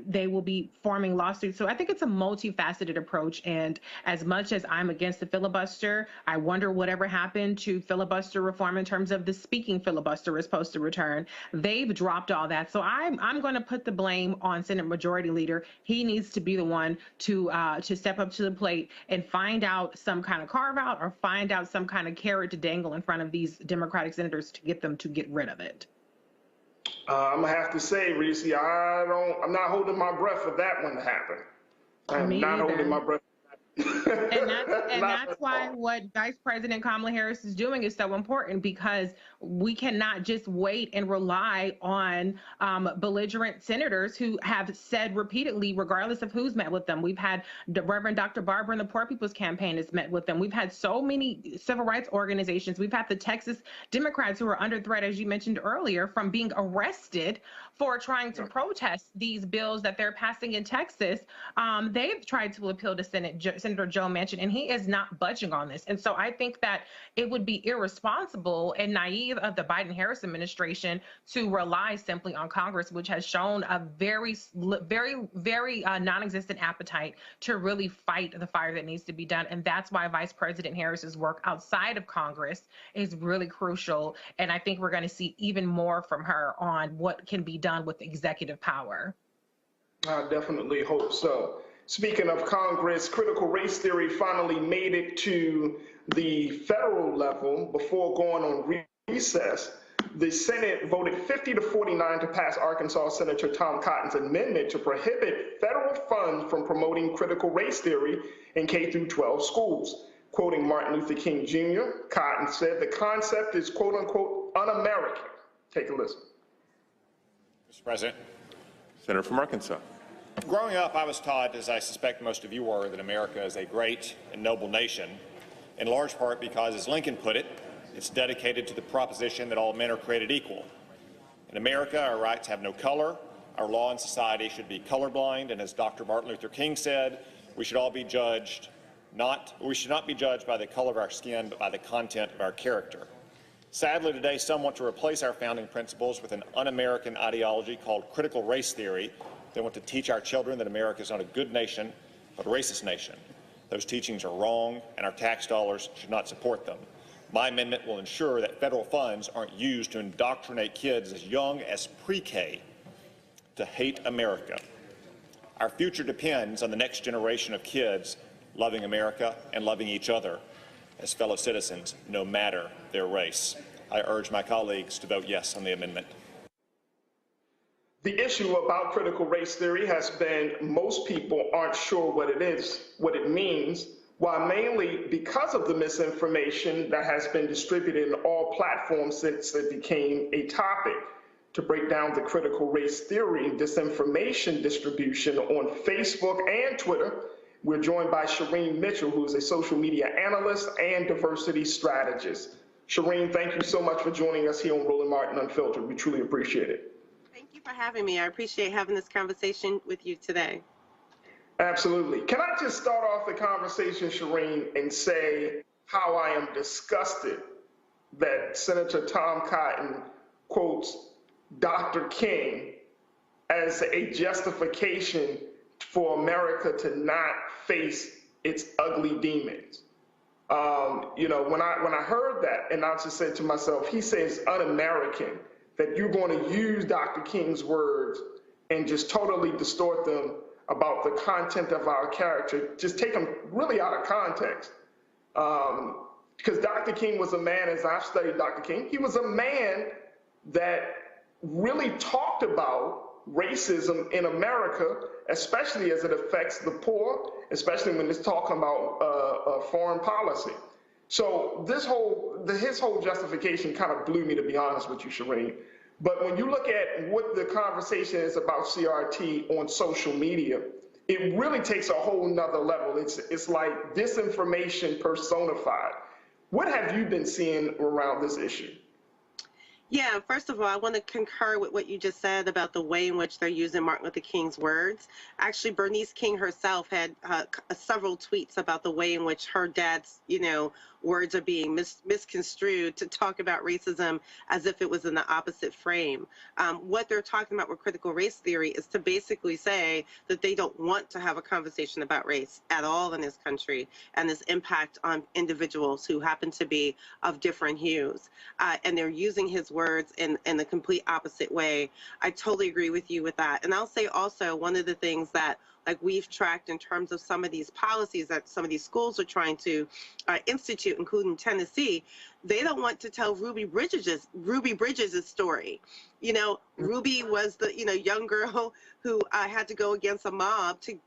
They will be forming lawsuits. So I think it's a multifaceted approach. And as much as I'm against the filibuster, I wonder whatever happened to filibuster reform in terms of the speaking filibuster is supposed to return. They've dropped all that. So I'm going to put the blame on Senate Majority Leader. He needs to be the one to step up to the plate and find out some kind of carve out or find out some kind of carrot to dangle in front of these Democratic senators to get them to get rid of it. I'm gonna have to say, Reese, I'm not holding my breath for that one to happen. I'm not holding my breath. And that's why what Vice President Kamala Harris is doing is so important, because we cannot just wait and rely on belligerent senators who have said repeatedly, regardless of who's met with them. We've had Reverend Dr. Barber and the Poor People's Campaign has met with them. We've had so many civil rights organizations. We've had the Texas Democrats who are under threat, as you mentioned earlier, from being arrested for trying to protest these bills that they're passing in Texas. They've tried to appeal to Senator Joe Manchin, and he is not budging on this. And so I think that it would be irresponsible and naive of the Biden-Harris administration to rely simply on Congress, which has shown a very non-existent appetite to really fight the fire that needs to be done. And that's why Vice President Harris's work outside of Congress is really crucial. And I think we're going to see even more from her on what can be done with executive power. I definitely hope so. Speaking of Congress, critical race theory finally made it to the federal level before going on recess. The Senate voted 50-49 to pass Arkansas Senator Tom Cotton's amendment to prohibit federal funds from promoting critical race theory in K-12 schools. Quoting Martin Luther King Jr., Cotton said the concept is quote unquote un-American. Take a listen. Mr. President. Senator from Arkansas. Growing up, I was taught, as I suspect most of you were, that America is a great and noble nation, in large part because, as Lincoln put it, it's dedicated to the proposition that all men are created equal. In America, our rights have no color, our law and society should be colorblind, and as Dr. Martin Luther King said, we should not be judged by the color of our skin, but by the content of our character. Sadly, today, some want to replace our founding principles with an un-American ideology called critical race theory. They want to teach our children that America is not a good nation, but a racist nation. Those teachings are wrong, and our tax dollars should not support them. My amendment will ensure that federal funds aren't used to indoctrinate kids as young as pre-K to hate America. Our future depends on the next generation of kids loving America and loving each other as fellow citizens, no matter their race. I urge my colleagues to vote yes on the amendment. The issue about critical race theory has been most people aren't sure what it is, what it means, while mainly because of the misinformation that has been distributed in all platforms since it became a topic. To break down the critical race theory and disinformation distribution on Facebook and Twitter, we're joined by Shireen Mitchell, who is a social media analyst and diversity strategist. Shireen, thank you so much for joining us here on Roland Martin Unfiltered. We truly appreciate it. Thank you for having me. I appreciate having this conversation with you today. Absolutely. Can I just start off the conversation, Shireen, and say how I am disgusted that Senator Tom Cotton quotes Dr. King as a justification for America to not face its ugly demons. You know, when I heard that, and I just said to myself, he says un-American, that you're going to use Dr. King's words and just totally distort them about the content of our character, just take them really out of context. Because Dr. King was a man, as I've studied Dr. King, he was a man that really talked about racism in America, especially as it affects the poor, especially when it's talking about foreign policy. So his whole justification kind of blew me, to be honest with you, Shireen. But when you look at what the conversation is about CRT on social media, it really takes a whole nother level. It's like disinformation personified. What have you been seeing around this issue? Yeah, first of all, I want to concur with what you just said about the way in which they're using Martin Luther King's words. Actually, Bernice King herself had several tweets about the way in which her dad's, words are being misconstrued to talk about racism as if it was in the opposite frame. What they're talking about with critical race theory is to basically say that they don't want to have a conversation about race at all in this country and its impact on individuals who happen to be of different hues. And they're using his words in the complete opposite way. I totally agree with you with that. And I'll say also, one of the things that we've tracked in terms of some of these policies that some of these schools are trying to institute, including Tennessee, they don't want to tell Ruby Bridges' story. You know, Ruby was the young girl who had to go against a mob to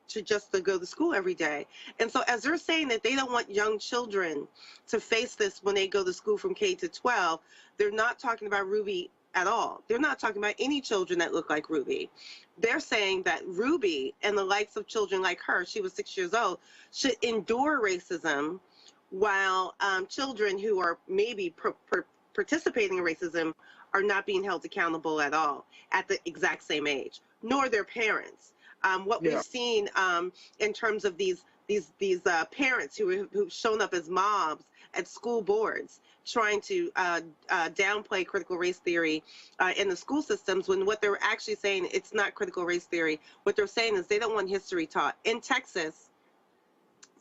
go to school every day. And so as they're saying that they don't want young children to face this when they go to school from K to 12, they're not talking about Ruby at all. They're not talking about any children that look like Ruby. They're saying that Ruby and the likes of children like her, she was 6 years old, should endure racism, while children who are maybe participating in racism are not being held accountable at all at the exact same age, nor their parents. What we've seen in terms of these parents who've shown up as mobs at school boards trying to downplay critical race theory in the school systems, when what they're actually saying, it's not critical race theory. What they're saying is they don't want history taught. In Texas,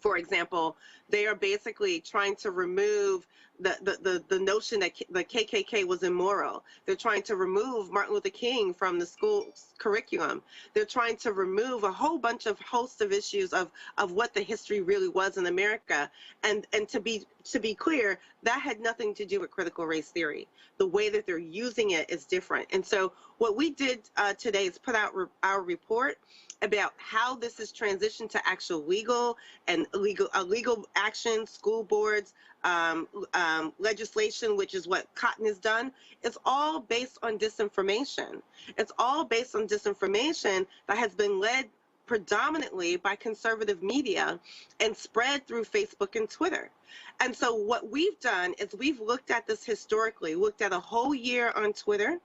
for example, they are basically trying to remove the notion that the KKK was immoral. They're trying to remove Martin Luther King from the school curriculum. They're trying to remove a whole host of issues of what the history really was in America. And to be clear, that had nothing to do with critical race theory. The way that they're using it is different. And so what we did today is put out our report about how this is transitioned to actual legal action, school boards, legislation, which is what Cotton has done. It's all based on disinformation. It's all based on disinformation that has been led predominantly by conservative media and spread through Facebook and Twitter. And so what we've done is we've looked at this historically, looked at a whole year on Twitter.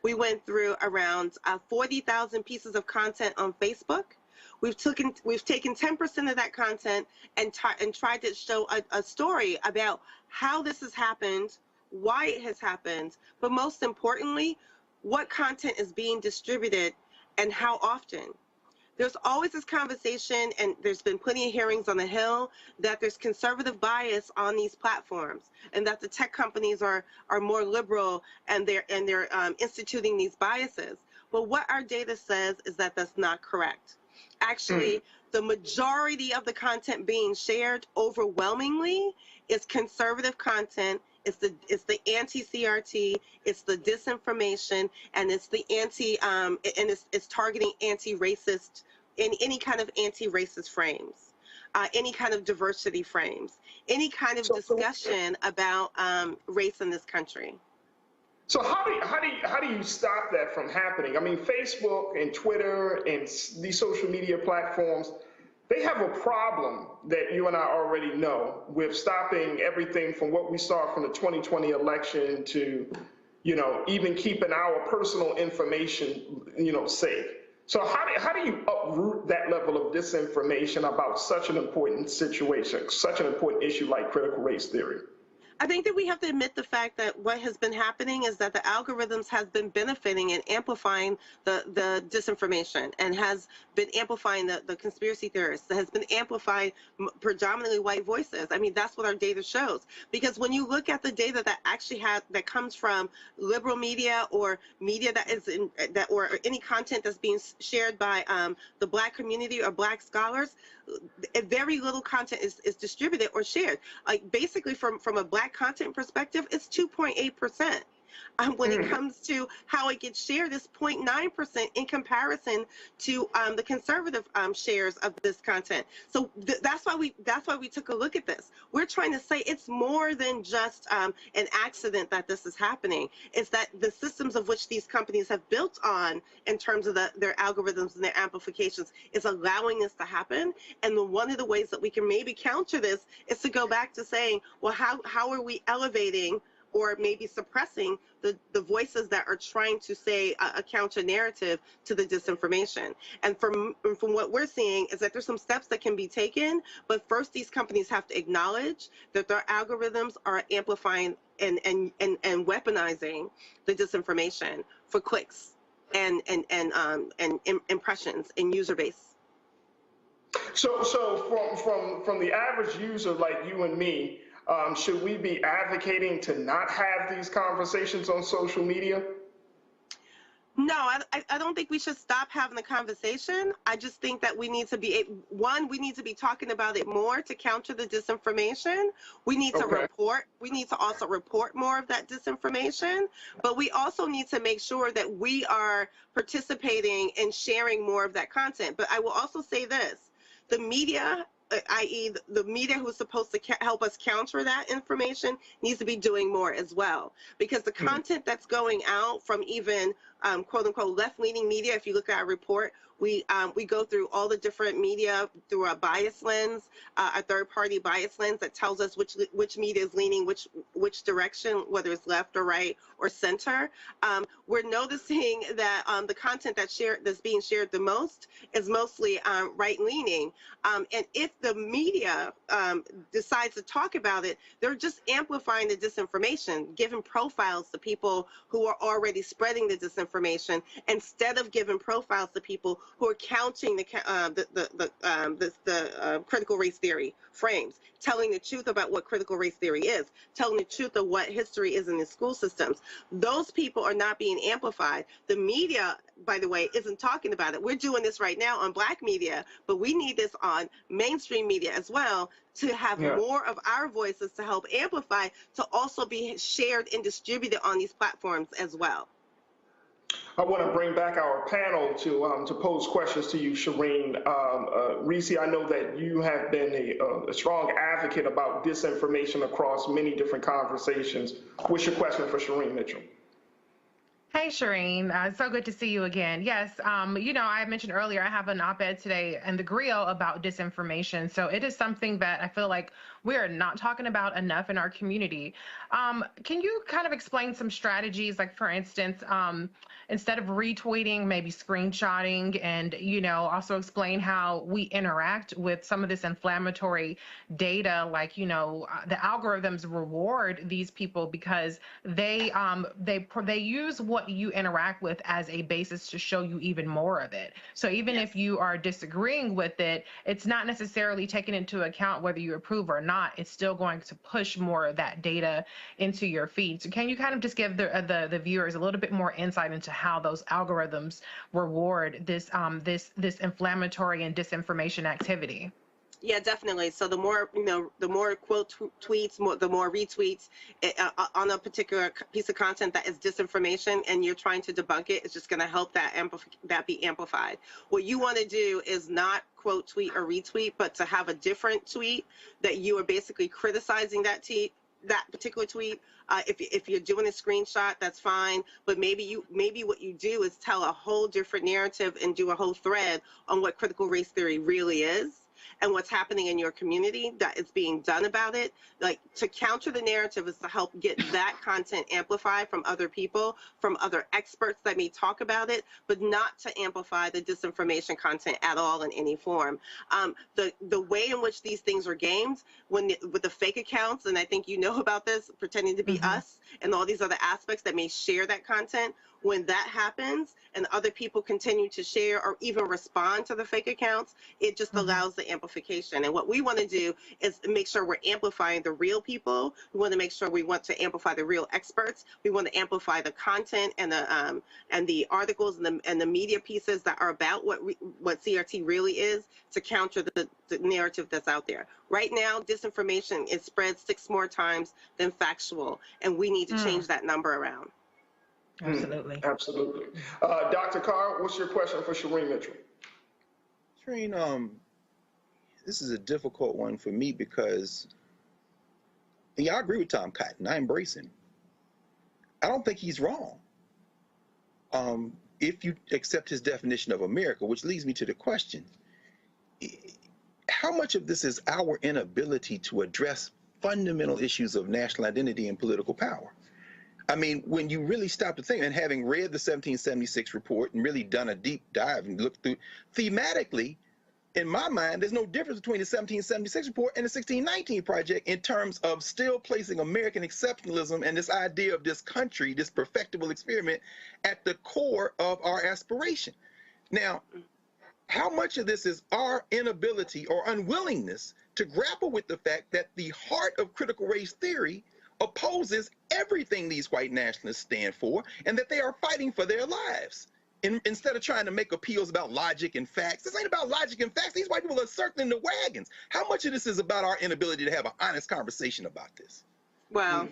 We went through around 40,000 pieces of content on Facebook. We've taken 10% of that content and tried to show a story about how this has happened, why it has happened, but most importantly, what content is being distributed and how often. There's always this conversation, and there's been plenty of hearings on the Hill, that there's conservative bias on these platforms, and that the tech companies are more liberal, and they're instituting these biases. But what our data says is that that's not correct. Actually, the majority of the content being shared overwhelmingly is conservative content. It's the anti-CRT, it's the disinformation, and it's the it's targeting anti-racist, in any kind of anti-racist frames, any kind of diversity frames, any kind of discussion about race in this country. So how do you stop that from happening? I mean, Facebook and Twitter and these social media platforms, they have a problem that you and I already know with stopping everything from what we saw from the 2020 election to, even keeping our personal information, safe. So how do you uproot that level of disinformation about such an important situation, such an important issue like critical race theory? I think that we have to admit the fact that what has been happening is that the algorithms has been benefiting and amplifying the disinformation, and has been amplifying the conspiracy theorists, that has been amplifying predominantly white voices. I mean, that's what our data shows. Because when you look at the data that actually that comes from liberal media, or media that is or any content that's being shared by the Black community or Black scholars, very little content is distributed or shared. Like, basically from a Black content perspective, it's 2.8%. When it comes to how it gets shared, it's 0.9% in comparison to the conservative shares of this content. So that's why we took a look at this. We're trying to say it's more than just an accident that this is happening. It's that the systems of which these companies have built on, in terms of their algorithms and their amplifications, is allowing this to happen. And one of the ways that we can maybe counter this is to go back to saying, well, how are we elevating or maybe suppressing the voices that are trying to say a counter narrative to the disinformation. And from what we're seeing is that there's some steps that can be taken, but first these companies have to acknowledge that their algorithms are amplifying and weaponizing the disinformation for clicks and impressions and user base. So from the average user like you and me, should we be advocating to not have these conversations on social media? No, I don't think we should stop having the conversation. I just think that we need to be, we need to be talking about it more to counter the disinformation. We need to report. We need to also report more of that disinformation. But we also need to make sure that we are participating and sharing more of that content. But I will also say this, the media, i.e. the media who's supposed to help us counter that information, needs to be doing more as well. Because the content that's going out from even quote unquote left-leaning media, if you look at our report, we go through all the different media through a bias lens, a third-party bias lens that tells us which media is leaning which direction, whether it's left or right or center. We're noticing that the content that's being shared the most is mostly right-leaning. And if the media decides to talk about it, they're just amplifying the disinformation, giving profiles to people who are already spreading the disinformation, instead of giving profiles to people who are counting the critical race theory frames, telling the truth about what critical race theory is, telling the truth of what history is in the school systems. Those people are not being amplified. The media, by the way, isn't talking about it. We're doing this right now on Black media, but we need this on mainstream media as well, to have more of our voices to help amplify, to also be shared and distributed on these platforms as well. I want to bring back our panel to pose questions to you, Shireen. Reese, I know that you have been a strong advocate about disinformation across many different conversations. What's your question for Shireen Mitchell? Hey, Shireen. So good to see you again. Yes, you know, I mentioned earlier I have an op-ed today in the Griot about disinformation. So it is something that I feel like we are not talking about enough in our community. Can you kind of explain some strategies, like, for instance, instead of retweeting, maybe screenshotting, and, you know, also explain how we interact with some of this inflammatory data, like, you know, the algorithms reward these people because they use what you interact with as a basis to show you even more of it. So even if you are disagreeing with it, it's not necessarily taking into account whether you approve or not. It's still going to push more of that data into your feed. So can you kind of just give the viewers a little bit more insight into how those algorithms reward this this inflammatory and disinformation activity? Yeah, definitely. So the more, you know, the more quote tweets, the more retweets on a particular piece of content that is disinformation, and you're trying to debunk it, it's just going to help that be amplified. What you want to do is not quote tweet or retweet, but to have a different tweet that you are basically criticizing that particular tweet. If you're doing a screenshot, that's fine, but maybe what you do is tell a whole different narrative and do a whole thread on what critical race theory really is and what's happening in your community that is being done about it. Like, to counter the narrative is to help get that content amplified from other people, from other experts that may talk about it, but not to amplify the disinformation content at all in any form. The way in which these things are gamed, with the fake accounts, and I think you know about this, pretending to be us and all these other aspects that may share that content, when that happens and other people continue to share or even respond to the fake accounts, it just allows the amplification. And what we want to do is make sure we're amplifying the real people. We want to make sure we want to amplify the real experts. We want to amplify the content and the articles and the media pieces that are about what CRT really is, to counter the narrative that's out there. Right now, disinformation is spread 6 more times than factual, and we need to change that number around. Absolutely. Absolutely. Dr. Carr, what's your question for Shireen Mitchell? Shireen, this is a difficult one for me because, I agree with Tom Cotton. I embrace him. I don't think he's wrong. If you accept his definition of America, which leads me to the question, how much of this is our inability to address fundamental issues of national identity and political power? I mean, when you really stop to think, and having read the 1776 report and really done a deep dive and looked through, thematically, in my mind, there's no difference between the 1776 report and the 1619 project in terms of still placing American exceptionalism and this idea of this country, this perfectible experiment, at the core of our aspiration. Now, how much of this is our inability or unwillingness to grapple with the fact that the heart of critical race theory opposes everything these white nationalists stand for, and that they are fighting for their lives? Instead of trying to make appeals about logic and facts, this ain't about logic and facts. These white people are circling the wagons. How much of this is about our inability to have an honest conversation about this? Well,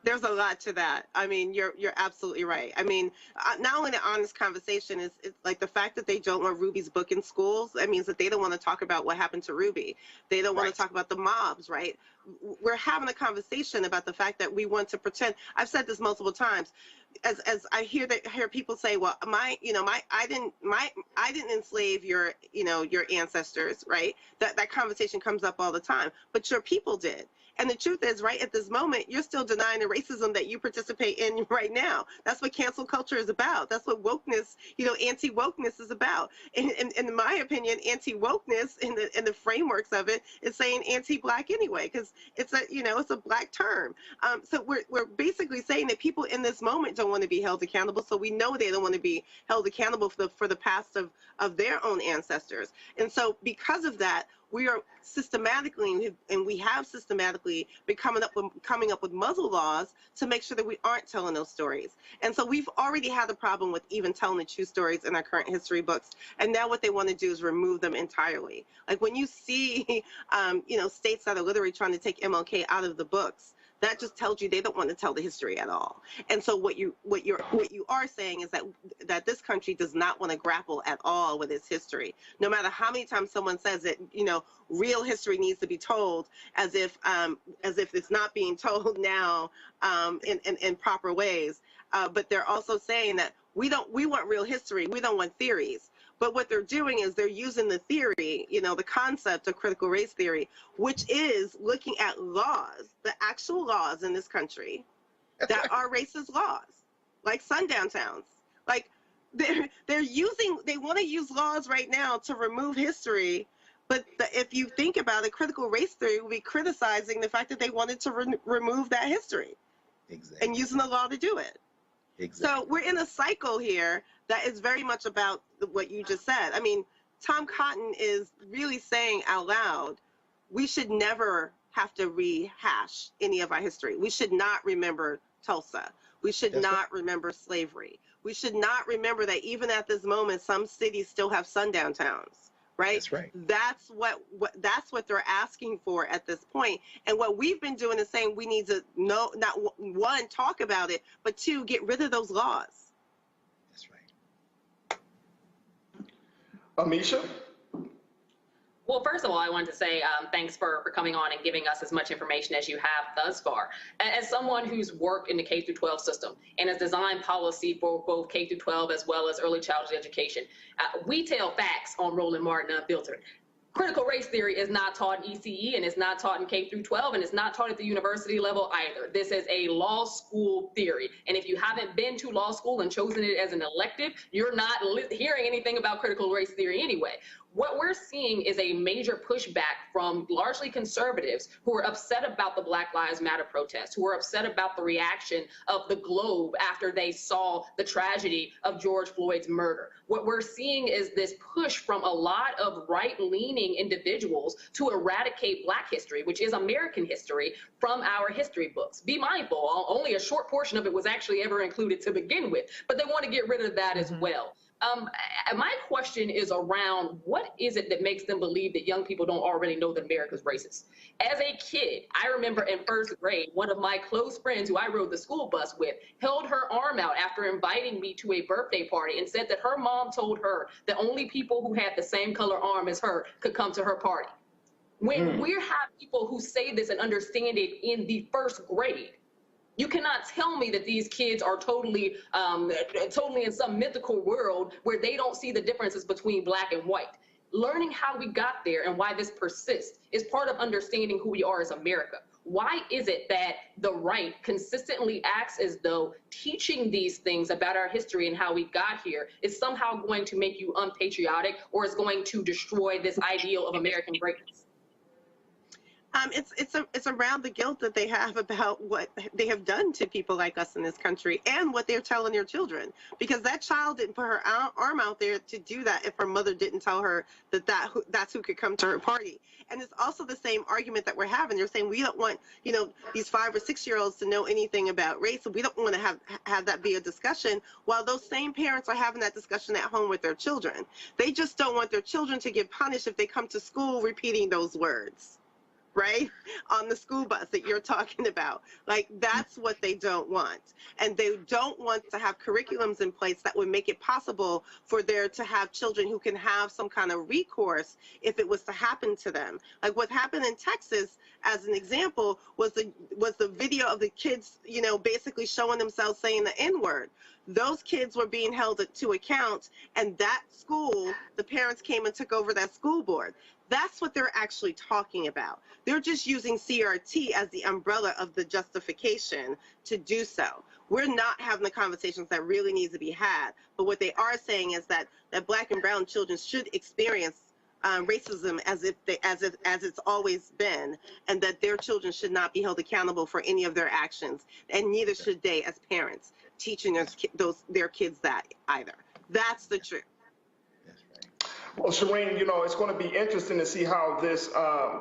there's a lot to that. I mean, you're absolutely right. I mean, not only the honest conversation is it's like the fact that they don't want Ruby's book in schools. That means that they don't want to talk about what happened to Ruby. They don't want to talk about the mobs, right? We're having a conversation about the fact that we want to pretend. I've said this multiple times. As I hear people say, well, I didn't enslave your ancestors, right? That conversation comes up all the time, but your people did. And the truth is, right at this moment, you're still denying the racism that you participate in right now. That's what cancel culture is about. That's what wokeness, anti-wokeness is about. And in my opinion, anti-wokeness in the frameworks of it is saying anti-black anyway, because it's a black term. So we're basically saying that people in this moment don't want to be held accountable. So we know they don't want to be held accountable for the past of their own ancestors. And so because of that, we are systematically, and we have systematically been coming up with muzzle laws to make sure that we aren't telling those stories. And so we've already had a problem with even telling the true stories in our current history books. And now what they want to do is remove them entirely. Like when you see, states that are literally trying to take MLK out of the books, that just tells you they don't want to tell the history at all. And so what you are saying is that this country does not want to grapple at all with its history. No matter how many times someone says that, real history needs to be told, as if it's not being told now in proper ways. But they're also saying that we want real history. We don't want theories. But what they're doing is they're using the theory, the concept of critical race theory, which is looking at laws, the actual laws in this country that are racist laws, like sundown towns. Like they want to use laws right now to remove history. But if you think about it, critical race theory will be criticizing the fact that they wanted to remove that history. Exactly. And using the law to do it. Exactly. So we're in a cycle here that is very much about what you just said. I mean, Tom Cotton is really saying out loud, we should never have to rehash any of our history. We should not remember Tulsa. We should not remember slavery. We should not remember that even at this moment, some cities still have sundown towns. Right? That's right. That's what they're asking for at this point. And what we've been doing is saying we need to not one, talk about it, but two, get rid of those laws. That's right. Amisha? Well, first of all, I wanted to say thanks for coming on and giving us as much information as you have thus far. As someone who's worked in the K-12 system and has designed policy for both K-12 as well as early childhood education, we tell facts on Roland Martin Unfiltered. Critical race theory is not taught in ECE, and it's not taught in K-12, and it's not taught at the university level either. This is a law school theory. And if you haven't been to law school and chosen it as an elective, you're not hearing anything about critical race theory anyway. What we're seeing is a major pushback from largely conservatives who are upset about the Black Lives Matter protests, who are upset about the reaction of the globe after they saw the tragedy of George Floyd's murder. What we're seeing is this push from a lot of right-leaning individuals to eradicate Black history, which is American history, from our history books. Be mindful, only a short portion of it was actually ever included to begin with, but they want to get rid of that as well. My question is around what is it that makes them believe that young people don't already know that America's racist? As a kid, I remember in first grade, one of my close friends who I rode the school bus with held her arm out after inviting me to a birthday party and said that her mom told her that only people who had the same color arm as her could come to her party. When we have people who say this and understand it in the first grade, you cannot tell me that these kids are totally in some mythical world where they don't see the differences between Black and white. Learning how we got there and why this persists is part of understanding who we are as America. Why is it that the right consistently acts as though teaching these things about our history and how we got here is somehow going to make you unpatriotic or is going to destroy this ideal of American greatness? It's around the guilt that they have about what they have done to people like us in this country and what they're telling their children. Because that child didn't put her arm out there to do that if her mother didn't tell her that's who could come to her party. And it's also the same argument that we're having. They're saying we don't want, you know, these 5 or 6 year olds to know anything about race, and we don't want to have that be a discussion, while those same parents are having that discussion at home with their children. They just don't want their children to get punished if they come to school repeating those words, right, on the school bus that you're talking about. Like, that's what they don't want. And they don't want to have curriculums in place that would make it possible for there to have children who can have some kind of recourse if it was to happen to them. Like what happened in Texas, as an example, was the video of the kids, you know, basically showing themselves saying the N-word. Those kids were being held to account, and that school, the parents came and took over that school board. That's what they're actually talking about. They're just using CRT as the umbrella of the justification to do so. We're not having the conversations that really need to be had. But what they are saying is that Black and brown children should experience racism as it's always been, and that their children should not be held accountable for any of their actions, and neither should they as parents teaching their kids that either. That's the truth. Well, Shireen, you know, it's going to be interesting to see how this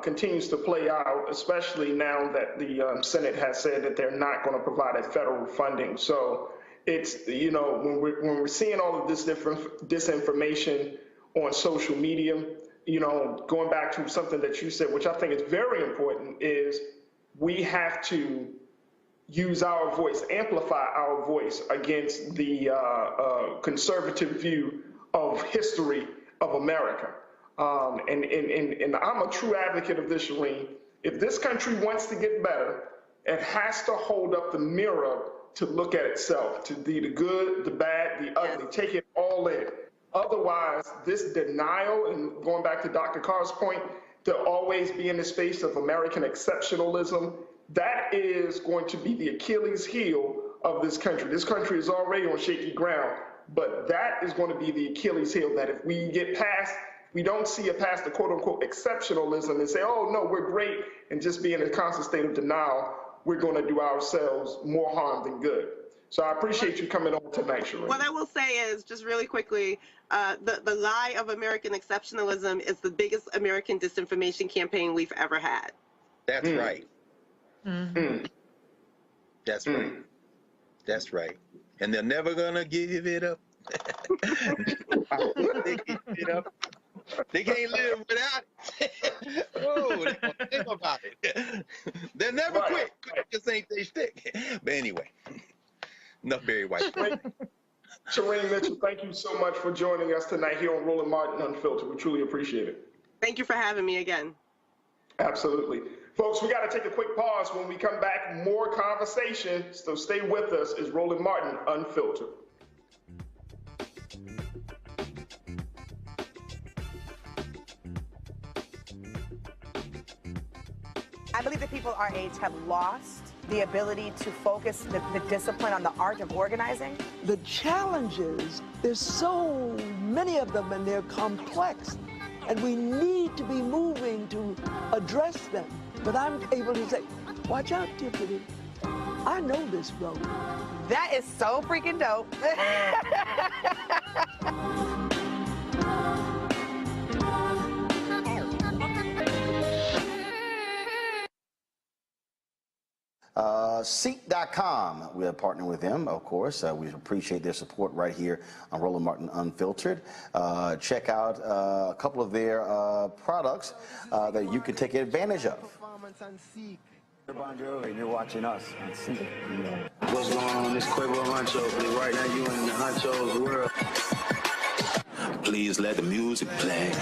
continues to play out, especially now that the Senate has said that they're not going to provide that federal funding. So it's, you know, when we're seeing all of this disinformation on social media, you know, going back to something that you said, which I think is very important, is we have to use our voice, amplify our voice against the conservative view of history of America. And I'm a true advocate of this, Shireen. If this country wants to get better, it has to hold up the mirror to look at itself, to be the good, the bad, the ugly, take it all in. Otherwise, this denial, and going back to Dr. Carr's point, to always be in the space of American exceptionalism, that is going to be the Achilles heel of this country. This country is already on shaky ground, but that is going to be the Achilles heel, that if we get past, we don't see it past the quote unquote exceptionalism and say, oh no, we're great, and just be in a constant state of denial, we're going to do ourselves more harm than good. So I appreciate you coming on tonight, Shireen. What I will say is, just really quickly, the lie of American exceptionalism is the biggest American disinformation campaign we've ever had. That's right. That's right. That's right. And they're never gonna give it up. They give it up. They can't live without it. Oh, they gonna think about it. They'll never quit. Just ain't they stick. But anyway, enough Barry White. Shireen Mitchell, thank you so much for joining us tonight here on Roland Martin Unfiltered. We truly appreciate it. Thank you for having me again. Absolutely. Folks, we got to take a quick pause. When we come back, more conversation. So stay with us. It's Roland Martin Unfiltered. I believe that people our age have lost the ability to focus the discipline on the art of organizing. The challenges, there's so many of them and they're complex, and we need to be moving to address them. But I'm able to say, watch out, Tiffany. I know this road. That is so freaking dope. Ceek.com, we are partnering with them, of course. We appreciate their support right here on Roland Martin Unfiltered. Check out a couple of their products that you can take advantage of. And you're watching us on Ceek. What's going on? This Quavo Huncho. Right now you in the Huncho's world. Please let the music play.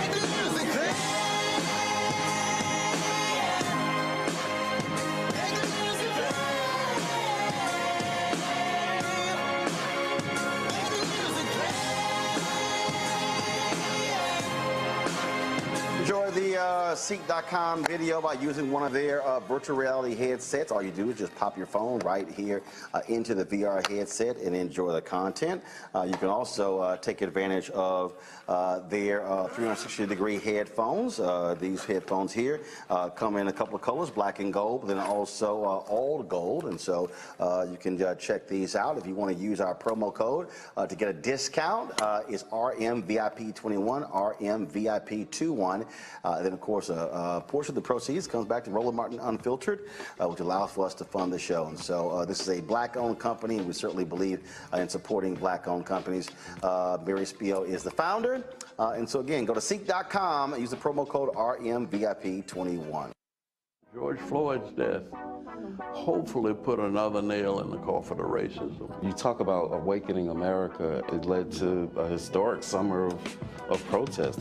enjoy the Ceek.com video by using one of their virtual reality headsets, all you do is just pop your phone right here into the VR headset and enjoy the content. You can also take advantage of their 360-degree headphones. These headphones here come in a couple of colors, black and gold, but then also all gold. And so you can check these out. If you want to use our promo code to get a discount, it's RMVIP21, RMVIP21. Then, of course, a portion of the proceeds comes back to Roland Martin Unfiltered, which allows for us to fund the show. And so this is a black-owned company, and we certainly believe in supporting black-owned companies. Mary Spio is the founder. And so, again, go to Ceek.com and use the promo code RMVIP21. George Floyd's death hopefully put another nail in the coffin of racism. You talk about awakening America. It led to a historic summer of protest.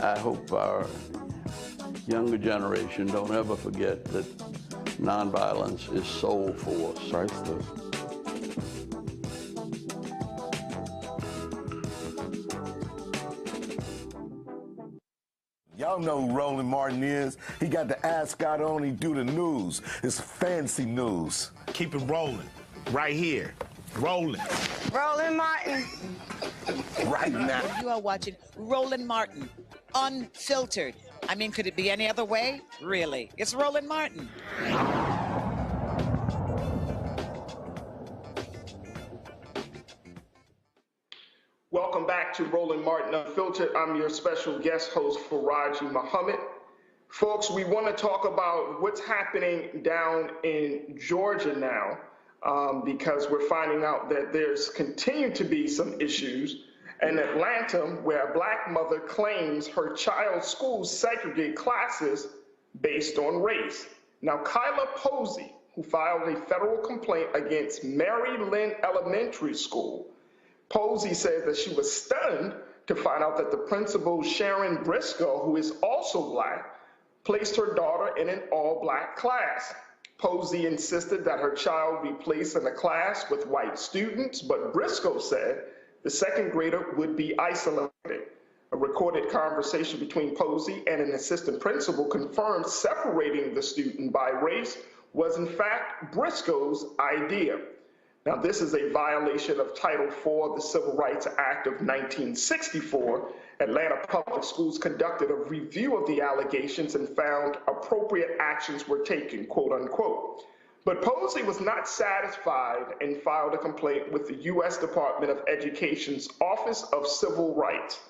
I hope our younger generation don't ever forget that nonviolence is soul force. Priceless. Y'all know who Roland Martin is. He got the ascot on, he do the news. It's fancy news. Keep it rolling. Right here. Rolling. Roland Martin. Right now. You are watching Roland Martin Unfiltered. I mean, could it be any other way? Really? It's Roland Martin. Welcome back to Roland Martin Unfiltered. I'm your special guest host, Faraji Muhammad. Folks, we want to talk about what's happening down in Georgia now, because we're finding out that there's continued to be some issues. In Atlanta, where a black mother claims her child's schools segregate classes based on race. Now, Kyla Posey, who filed a federal complaint against Mary Lynn Elementary School, Posey says that she was stunned to find out that the principal, Sharon Briscoe, who is also black, placed her daughter in an all-black class. Posey insisted that her child be placed in a class with white students, but Briscoe said the second grader would be isolated. A recorded conversation between Posey and an assistant principal confirmed separating the student by race was in fact Briscoe's idea. Now, this is a violation of Title IV of the Civil Rights Act of 1964. Atlanta Public Schools conducted a review of the allegations and found appropriate actions were taken, quote unquote. But Posey was not satisfied and filed a complaint with the U.S. Department of Education's Office of Civil Rights.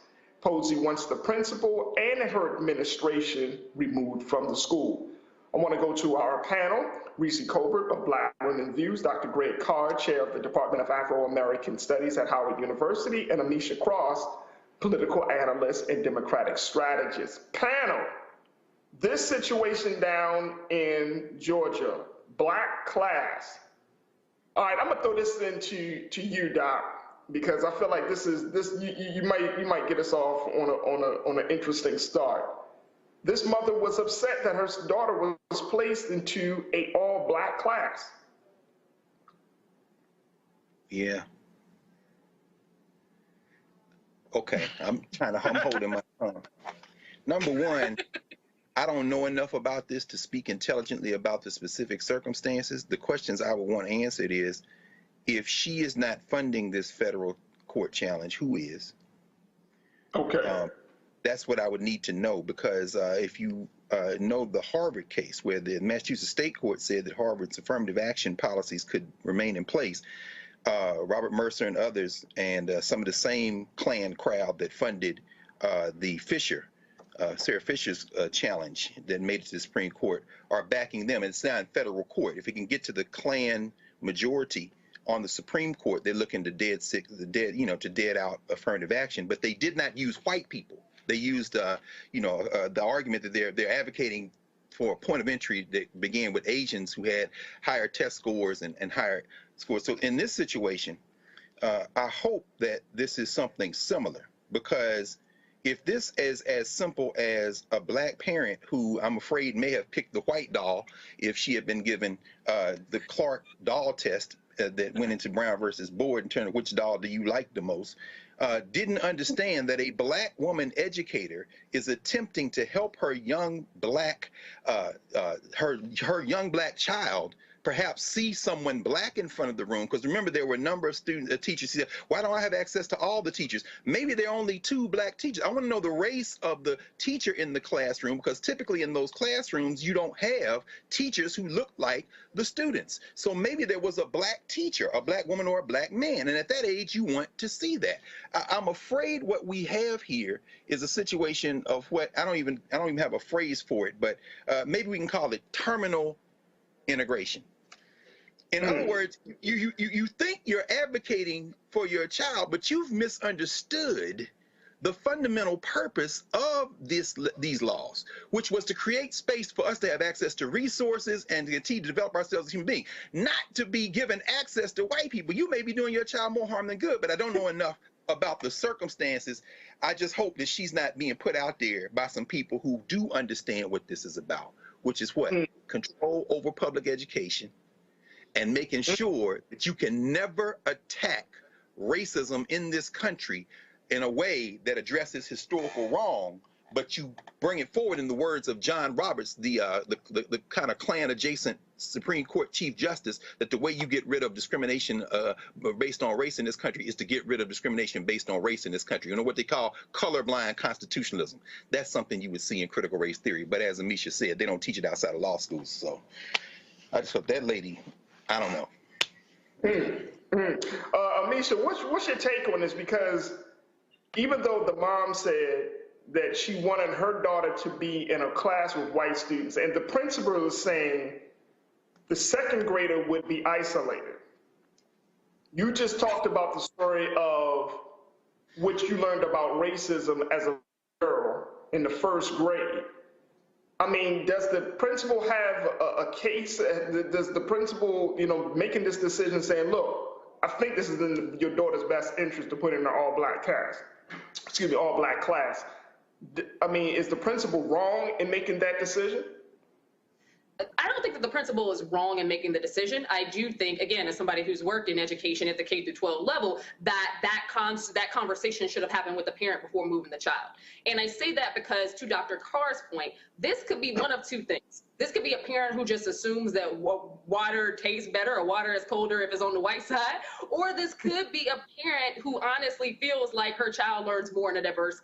Posey wants the principal and her administration removed from the school. I want to go to our panel, Reese Colbert of Black Women Views, Dr. Greg Carr, Chair of the Department of Afro-American Studies at Howard University, and Amisha Cross, political analyst and Democratic strategist. Panel, this situation down in Georgia, black class. All right, I'm gonna throw this into you, Doc, because I feel like you might get us off on an interesting start. This mother was upset that her daughter was placed into an all-black class. Yeah. Okay, I'm holding my tongue. Number one, I don't know enough about this to speak intelligently about the specific circumstances. The questions I would want answered is, if she is not funding this federal court challenge, who is? Okay. That's what I would need to know, because if you know the Harvard case, where the Massachusetts State Court said that Harvard's affirmative action policies could remain in place, Robert Mercer and others, and some of the same Klan crowd that funded the Sarah Fisher's challenge that made it to the Supreme Court, are backing them. And it's now in federal court. If it can get to the Klan majority on the Supreme Court, they're looking to dead out affirmative action. But they did not use white people. They used, the argument that they're advocating for a point of entry that began with Asians who had higher test scores and higher scores. So in this situation, I hope that this is something similar, because if this is as simple as a black parent who I'm afraid may have picked the white doll if she had been given the Clark doll test that went into Brown versus Board in terms of which doll do you like the most, didn't understand that a black woman educator is attempting to help her young black her young black child perhaps see someone black in front of the room. Because remember, there were a number of students, teachers who said, why don't I have access to all the teachers? Maybe there are only 2 black teachers. I want to know the race of the teacher in the classroom, because typically in those classrooms, you don't have teachers who look like the students. So maybe there was a black teacher, a black woman or a black man. And at that age, you want to see that. I'm afraid what we have here is a situation of what, I don't even have a phrase for it, but maybe we can call it terminal integration. In other words, you think you're advocating for your child, but you've misunderstood the fundamental purpose of these laws, which was to create space for us to have access to resources and to continue to develop ourselves as human beings, not to be given access to white people. You may be doing your child more harm than good, but I don't know enough about the circumstances. I just hope that she's not being put out there by some people who do understand what this is about, which is what? Control over public education, and making sure that you can never attack racism in this country in a way that addresses historical wrong, but you bring it forward in the words of John Roberts, the kind of Klan-adjacent Supreme Court Chief Justice, that the way you get rid of discrimination based on race in this country is to get rid of discrimination based on race in this country. You know what they call colorblind constitutionalism. That's something you would see in critical race theory, but as Amisha said, they don't teach it outside of law schools. So I just hope that lady, I don't know. Amisha, what's your take on this? Because even though the mom said that she wanted her daughter to be in a class with white students, and the principal was saying the second grader would be isolated. You just talked about the story of what you learned about racism as a girl in the first grade. I mean, does the principal have a case? Does the principal, making this decision saying, look, I think this is in your daughter's best interest to put in an all-black class? All-black class. I mean, is the principal wrong in making that decision? I don't think that the principal is wrong in making the decision. I do think, again, as somebody who's worked in education at the K through 12 level, that conversation should have happened with the parent before moving the child. And I say that because, to Dr. Carr's point, this could be one of 2 things. This could be a parent who just assumes that water tastes better or water is colder if it's on the white side. Or this could be a parent who honestly feels like her child learns more in a diverse,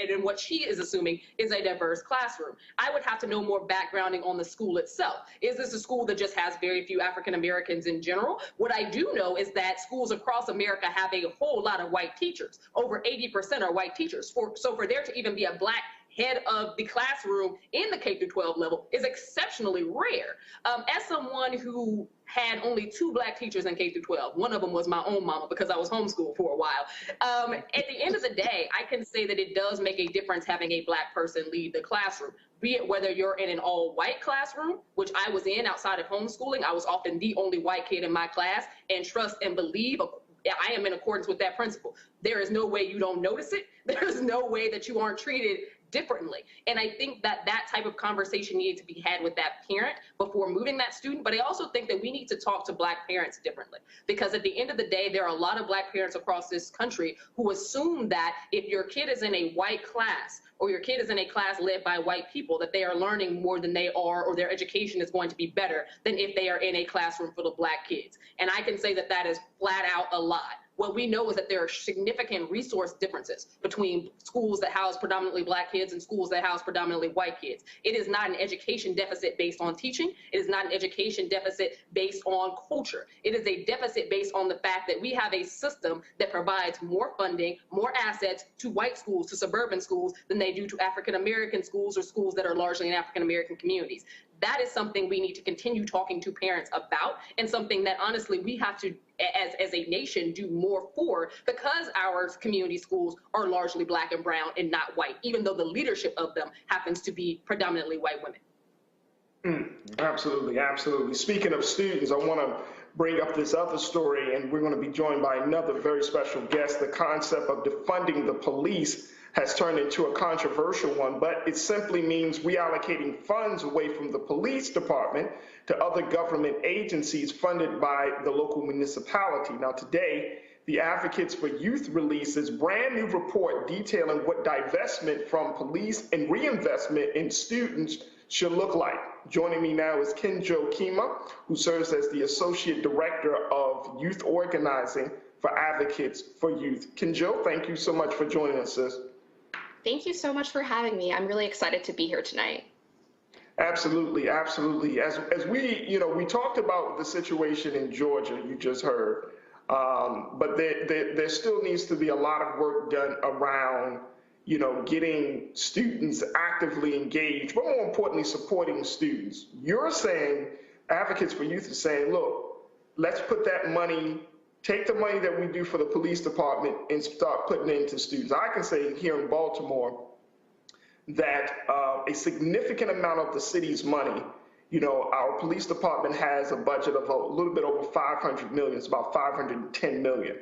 and what she is assuming is a diverse classroom. I would have to know more backgrounding on the school itself. Is this a school that just has very few African Americans in general? What I do know is that schools across America have a whole lot of white teachers. Over 80% are white teachers. So for there to even be a black head of the classroom in the K through 12 level is exceptionally rare. As someone who had only 2 black teachers in K through 12, one of them was my own mama because I was homeschooled for a while. At the end of the day, I can say that it does make a difference having a black person lead the classroom, be it whether you're in an all-white classroom, which I was in outside of homeschooling. I was often the only white kid in my class, and trust and believe I am in accordance with that principle. There is no way you don't notice it. There is no way that you aren't treated differently. And I think that type of conversation needed to be had with that parent before moving that student. But I also think that we need to talk to black parents differently, because at the end of the day, there are a lot of black parents across this country who assume that if your kid is in a white class or your kid is in a class led by white people, that they are learning more than they are, or their education is going to be better than if they are in a classroom full of black kids. And I can say that that is flat out a lie. What we know is that there are significant resource differences between schools that house predominantly black kids and schools that house predominantly white kids. It is not an education deficit based on teaching. It is not an education deficit based on culture. It is a deficit based on the fact that we have a system that provides more funding, more assets to white schools, to suburban schools, than they do to African-American schools or schools that are largely in African-American communities. That is something we need to continue talking to parents about, and something that honestly we have to, as a nation, do more for, because our community schools are largely black and brown and not white, even though the leadership of them happens to be predominantly white women. Absolutely, absolutely. Speaking of students, I want to bring up this other story, and we're going to be joined by another very special guest. The concept of defunding the police has turned into a controversial one, but it simply means reallocating funds away from the police department to other government agencies funded by the local municipality. Now today, the Advocates for Youth released its brand new report detailing what divestment from police and reinvestment in students should look like. Joining me now is Kenjo Kima, who serves as the Associate Director of Youth Organizing for Advocates for Youth. Kenjo, thank you so much for joining us, sis. Thank you so much for having me. I'm really excited to be here tonight. Absolutely, absolutely. As we, we talked about the situation in Georgia, you just heard, but there still needs to be a lot of work done around, getting students actively engaged, but more importantly, supporting students. You're saying, Advocates for Youth is saying, look, let's put that money, take the money that we do for the police department and start putting it into students. I can say here in Baltimore that a significant amount of the city's money, our police department has a budget of a little bit over 500 million. It's about 510 million.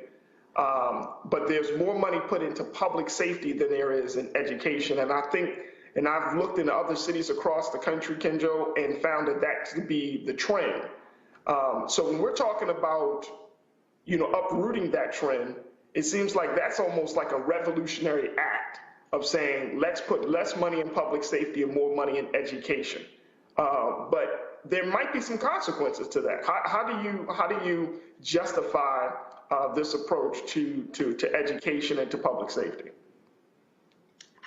But there's more money put into public safety than there is in education. And I think, and I've looked in other cities across the country, Kenjo, and found that to be the trend. So when we're talking about, uprooting that trend, it seems like that's almost like a revolutionary act of saying, let's put less money in public safety and more money in education. But there might be some consequences to that. How do you justify this approach to education and to public safety?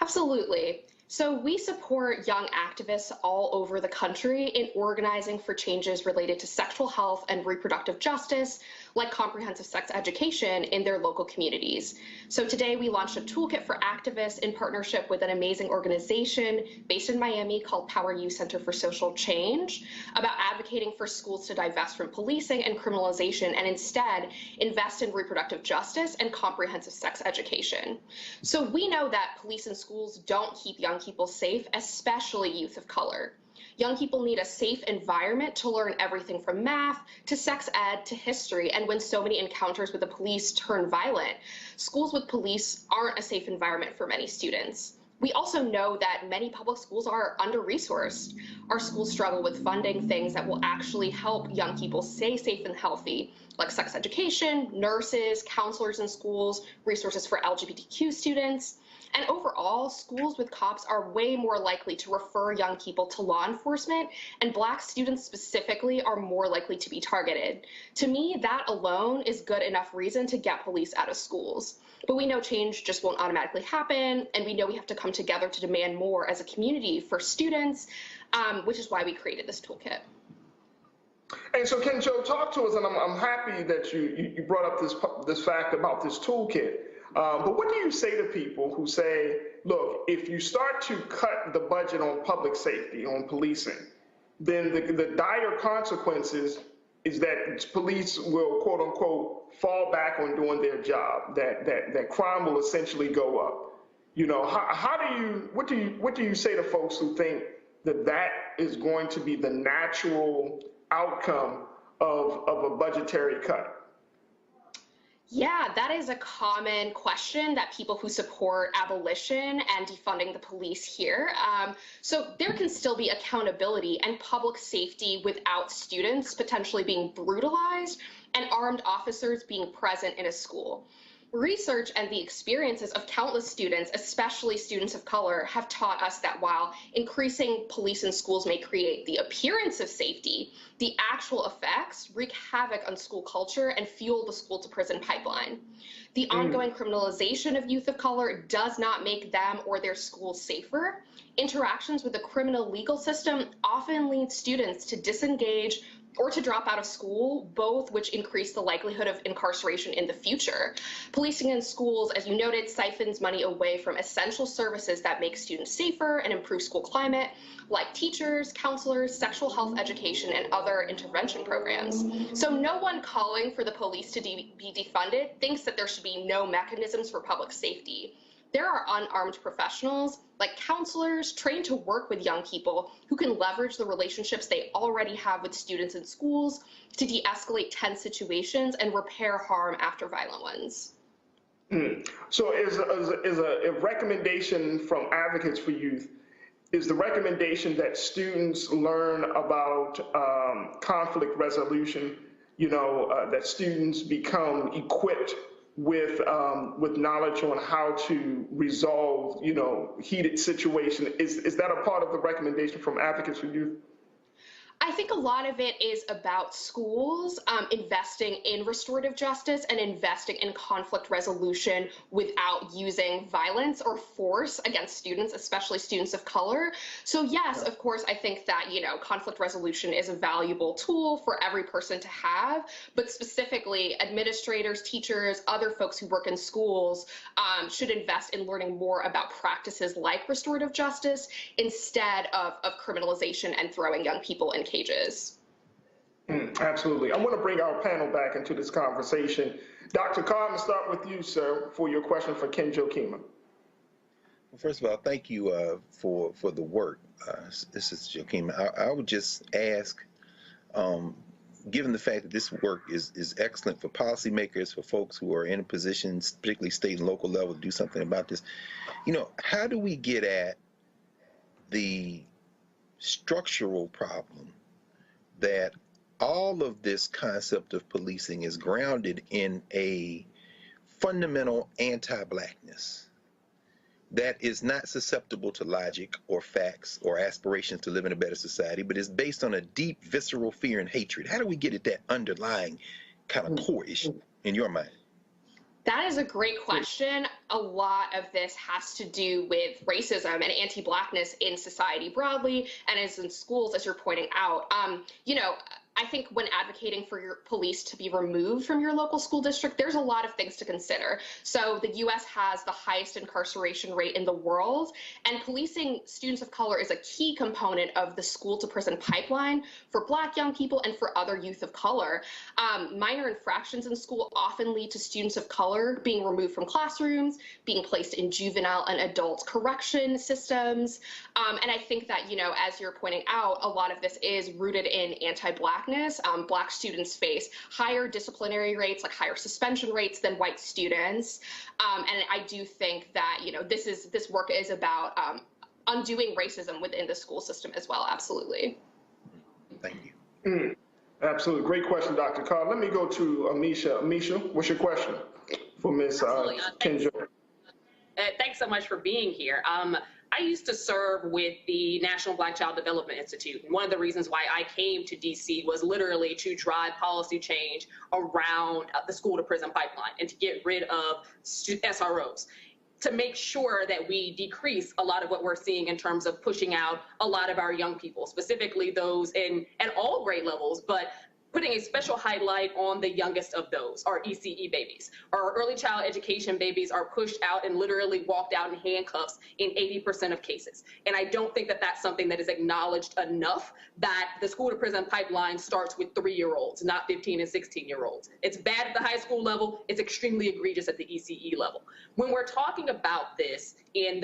Absolutely. So we support young activists all over the country in organizing for changes related to sexual health and reproductive justice, like comprehensive sex education in their local communities. So today we launched a toolkit for activists in partnership with an amazing organization based in Miami called Power Youth Center for Social Change, about advocating for schools to divest from policing and criminalization and instead invest in reproductive justice and comprehensive sex education. So we know that police and schools don't keep young people safe, especially youth of color. Young people need a safe environment to learn everything from math to sex ed to history. And when so many encounters with the police turn violent, schools with police aren't a safe environment for many students. We also know that many public schools are under-resourced. Our schools struggle with funding things that will actually help young people stay safe and healthy, like sex education, nurses, counselors in schools, resources for LGBTQ students. And overall, schools with cops are way more likely to refer young people to law enforcement, and Black students specifically are more likely to be targeted. To me, that alone is good enough reason to get police out of schools. But we know change just won't automatically happen, and we know we have to come together to demand more as a community for students, which is why we created this toolkit. And so, Kenjo, talk to us, and I'm happy that you brought up this fact about this toolkit. But what do you say to people who say, look, if you start to cut the budget on public safety, on policing, then the dire consequences is that police will, quote unquote, fall back on doing their job, that crime will essentially go up. What do you say to folks who think that is going to be the natural outcome of a budgetary cut? Yeah, that is a common question that people who support abolition and defunding the police hear. So there can still be accountability and public safety without students potentially being brutalized and armed officers being present in a school. Research and the experiences of countless students, especially students of color, have taught us that while increasing police in schools may create the appearance of safety, the actual effects wreak havoc on school culture and fuel the school to prison pipeline. The ongoing criminalization of youth of color does not make them or their schools safer. Interactions with the criminal legal system often lead students to disengage or to drop out of school, both which increase the likelihood of incarceration in the future. Policing in schools, as you noted, siphons money away from essential services that make students safer and improve school climate, like teachers, counselors, sexual health education, and other intervention programs. So no one calling for the police to be defunded thinks that there should be no mechanisms for public safety. There are unarmed professionals, like counselors, trained to work with young people who can leverage the relationships they already have with students in schools to de-escalate tense situations and repair harm after violent ones. So is a recommendation from Advocates for Youth, is the recommendation that students learn about conflict resolution, that students become equipped with knowledge on how to resolve, heated situation. Is that a part of the recommendation from Advocates for Youth? I think a lot of it is about schools investing in restorative justice and investing in conflict resolution without using violence or force against students, especially students of color. So yes, of course, I think that, conflict resolution is a valuable tool for every person to have, but specifically administrators, teachers, other folks who work in schools should invest in learning more about practices like restorative justice instead of criminalization and throwing young people in cages. Absolutely. I want to bring our panel back into this conversation. Dr. Carr, I'm going to start with you, sir, for your question for Ken Jokima. Well, first of all, thank you for the work. This is Jokima. I would just ask, given the fact that this work is excellent for policymakers, for folks who are in positions, particularly state and local level, to do something about this, how do we get at the structural problem that all of this concept of policing is grounded in a fundamental anti-blackness that is not susceptible to logic or facts or aspirations to live in a better society, but is based on a deep visceral fear and hatred? How do we get at that underlying kind of core issue in your mind? That is a great question. A lot of this has to do with racism and anti-Blackness in society broadly, and as in schools, as you're pointing out. I think when advocating for your police to be removed from your local school district, there's a lot of things to consider. So the U.S. has the highest incarceration rate in the world, and policing students of color is a key component of the school-to-prison pipeline for Black young people and for other youth of color. Minor infractions in school often lead to students of color being removed from classrooms, being placed in juvenile and adult correction systems. And I think that, as you're pointing out, a lot of this is rooted in anti-Blackness. Black students face higher disciplinary rates, like higher suspension rates than white students. And I do think that, this work is about undoing racism within the school system as well. Absolutely. Thank you. Absolutely. Great question, Dr. Carr. Let me go to Amisha. Amisha, what's your question for Ms. Kenjo? Thanks so much for being here. I used to serve with the National Black Child Development Institute. And one of the reasons why I came to DC was literally to drive policy change around the school to prison pipeline and to get rid of SROs, to make sure that we decrease a lot of what we're seeing in terms of pushing out a lot of our young people, specifically those at all grade levels, but putting a special highlight on the youngest of those, our ECE babies. Our early child education babies are pushed out and literally walked out in handcuffs in 80% of cases. And I don't think that that's something that is acknowledged enough, that the school to prison pipeline starts with 3-year-olds, not 15 and 16-year-olds. It's bad at the high school level. It's extremely egregious at the ECE level. When we're talking about this and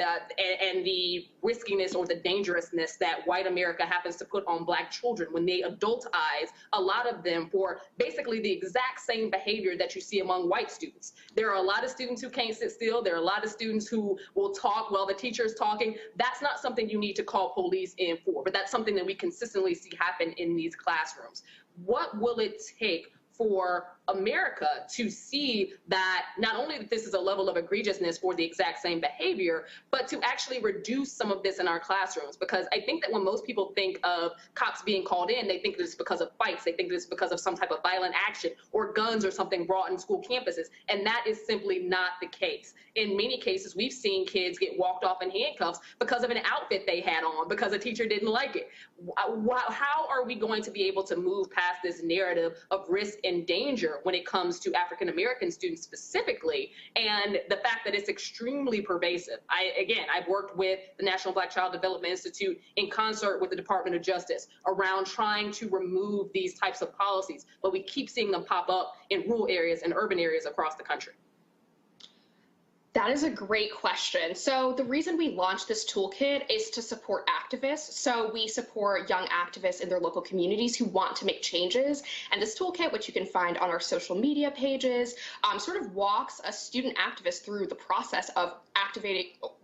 the riskiness or the dangerousness that white America happens to put on Black children when they adultize a lot of them for basically the exact same behavior that you see among white students. There are a lot of students who can't sit still. There are a lot of students who will talk while the teacher is talking. That's not something you need to call police in for, but that's something that we consistently see happen in these classrooms. What will it take for America to see that not only that this is a level of egregiousness for the exact same behavior, but to actually reduce some of this in our classrooms? Because I think that when most people think of cops being called in, they think that it's because of fights, they think that it's because of some type of violent action or guns or something brought in school campuses, and that is simply not the case. In many cases, we've seen kids get walked off in handcuffs because of an outfit they had on, because a teacher didn't like it. How are we going to be able to move past this narrative of risk and danger when it comes to African American students specifically, and the fact that it's extremely pervasive? I've worked with the National Black Child Development Institute in concert with the Department of Justice around trying to remove these types of policies, but we keep seeing them pop up in rural areas and urban areas across the country. That is a great question. So the reason we launched this toolkit is to support activists. So we support young activists in their local communities who want to make changes. And this toolkit, which you can find on our social media pages, sort of walks a student activist through the process of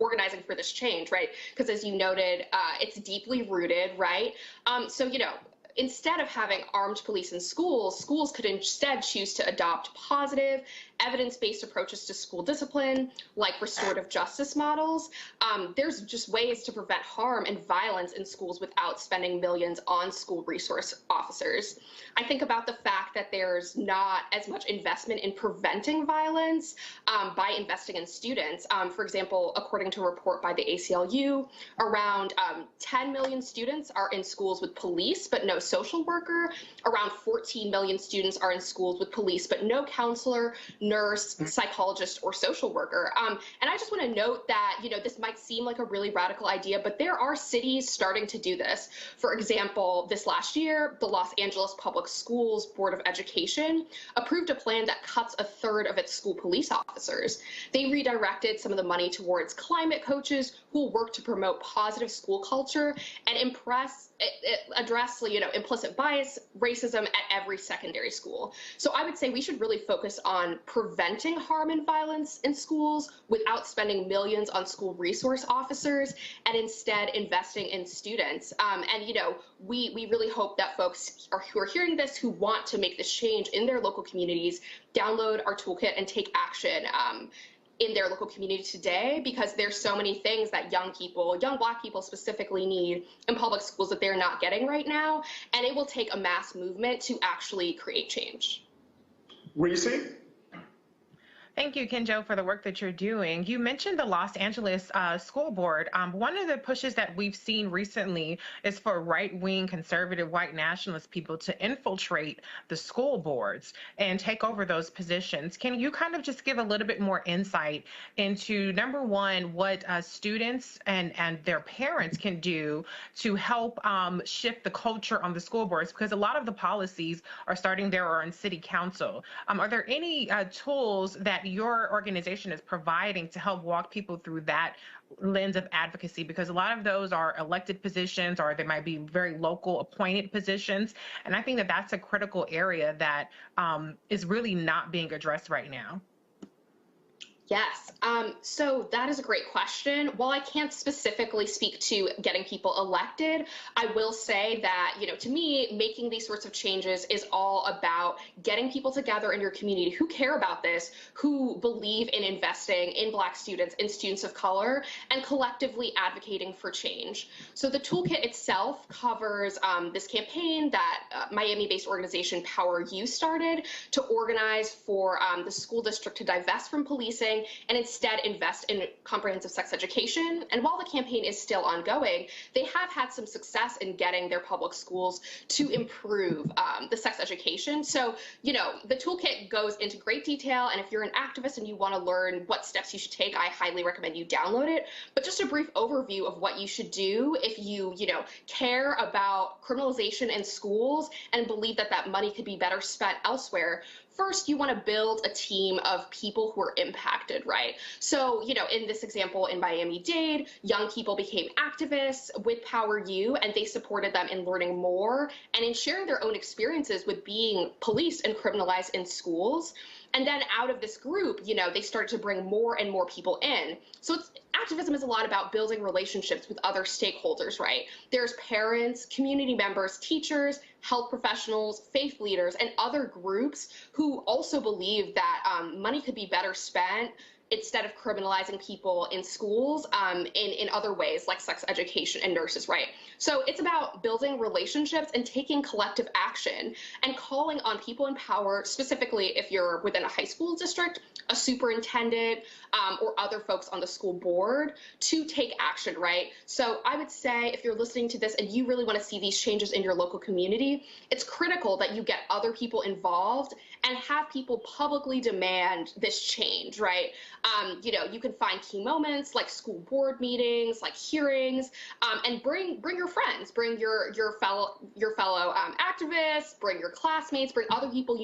organizing for this change, right? Because as you noted, it's deeply rooted, right? Instead of having armed police in schools, schools could instead choose to adopt positive evidence-based approaches to school discipline, like restorative justice models. There's just ways to prevent harm and violence in schools without spending millions on school resource officers. I think about the fact that there's not as much investment in preventing violence by investing in students. For example, according to a report by the ACLU, around 10 million students are in schools with police but no social worker. Around 14 million students are in schools with police but no counselor, nurse, psychologist, or social worker. And I just want to note that, this might seem like a really radical idea, but there are cities starting to do this. For example, this last year, the Los Angeles Public Schools Board of Education approved a plan that cuts a third of its school police officers. They redirected some of the money towards climate coaches who will work to promote positive school culture and address implicit bias, racism at every secondary school. So I would say we should really focus on preventing harm and violence in schools without spending millions on school resource officers, and instead investing in students. We really hope that folks who are hearing this, who want to make this change in their local communities, download our toolkit and take action in their local community today, because there's so many things that young Black people specifically need in public schools that they're not getting right now. And it will take a mass movement to actually create change. Reese? Thank you, Kenjo, for the work that you're doing. You mentioned the Los Angeles School Board. One of the pushes that we've seen recently is for right-wing conservative white nationalist people to infiltrate the school boards and take over those positions. Can you kind of just give a little bit more insight into, number one, what students and their parents can do to help shift the culture on the school boards? Because a lot of the policies are starting there or in city council. Are there any tools that your organization is providing to help walk people through that lens of advocacy? Because a lot of those are elected positions, or they might be very local appointed positions. And I think that that's a critical area that is really not being addressed right now. Yes, so that is a great question. While I can't specifically speak to getting people elected, I will say that, to me, making these sorts of changes is all about getting people together in your community who care about this, who believe in investing in Black students, in students of color, and collectively advocating for change. So the toolkit itself covers this campaign that Miami-based organization Power U started to organize for the school district to divest from policing and instead invest in comprehensive sex education. And while the campaign is still ongoing, they have had some success in getting their public schools to improve the sex education. So, the toolkit goes into great detail, and if you're an activist and you want to learn what steps you should take, I highly recommend you download it. But just a brief overview of what you should do if you, care about criminalization in schools and believe that that money could be better spent elsewhere. First, you want to build a team of people who are impacted, right? So, in this example in Miami-Dade, young people became activists with Power U, and they supported them in learning more and in sharing their own experiences with being policed and criminalized in schools. And then out of this group, they started to bring more and more people in. So activism is a lot about building relationships with other stakeholders, right? There's parents, community members, teachers, health professionals, faith leaders, and other groups who also believe that money could be better spent instead of criminalizing people in schools in other ways, like sex education and nurses, right? So it's about building relationships and taking collective action and calling on people in power, specifically if you're within a high school district, a superintendent, or other folks on the school board to take action, right? So I would say if you're listening to this and you really want to see these changes in your local community, it's critical that you get other people involved and have people publicly demand this change, right? You can find key moments like school board meetings, like hearings, and bring your friends, bring your fellow activists, bring your classmates, bring other people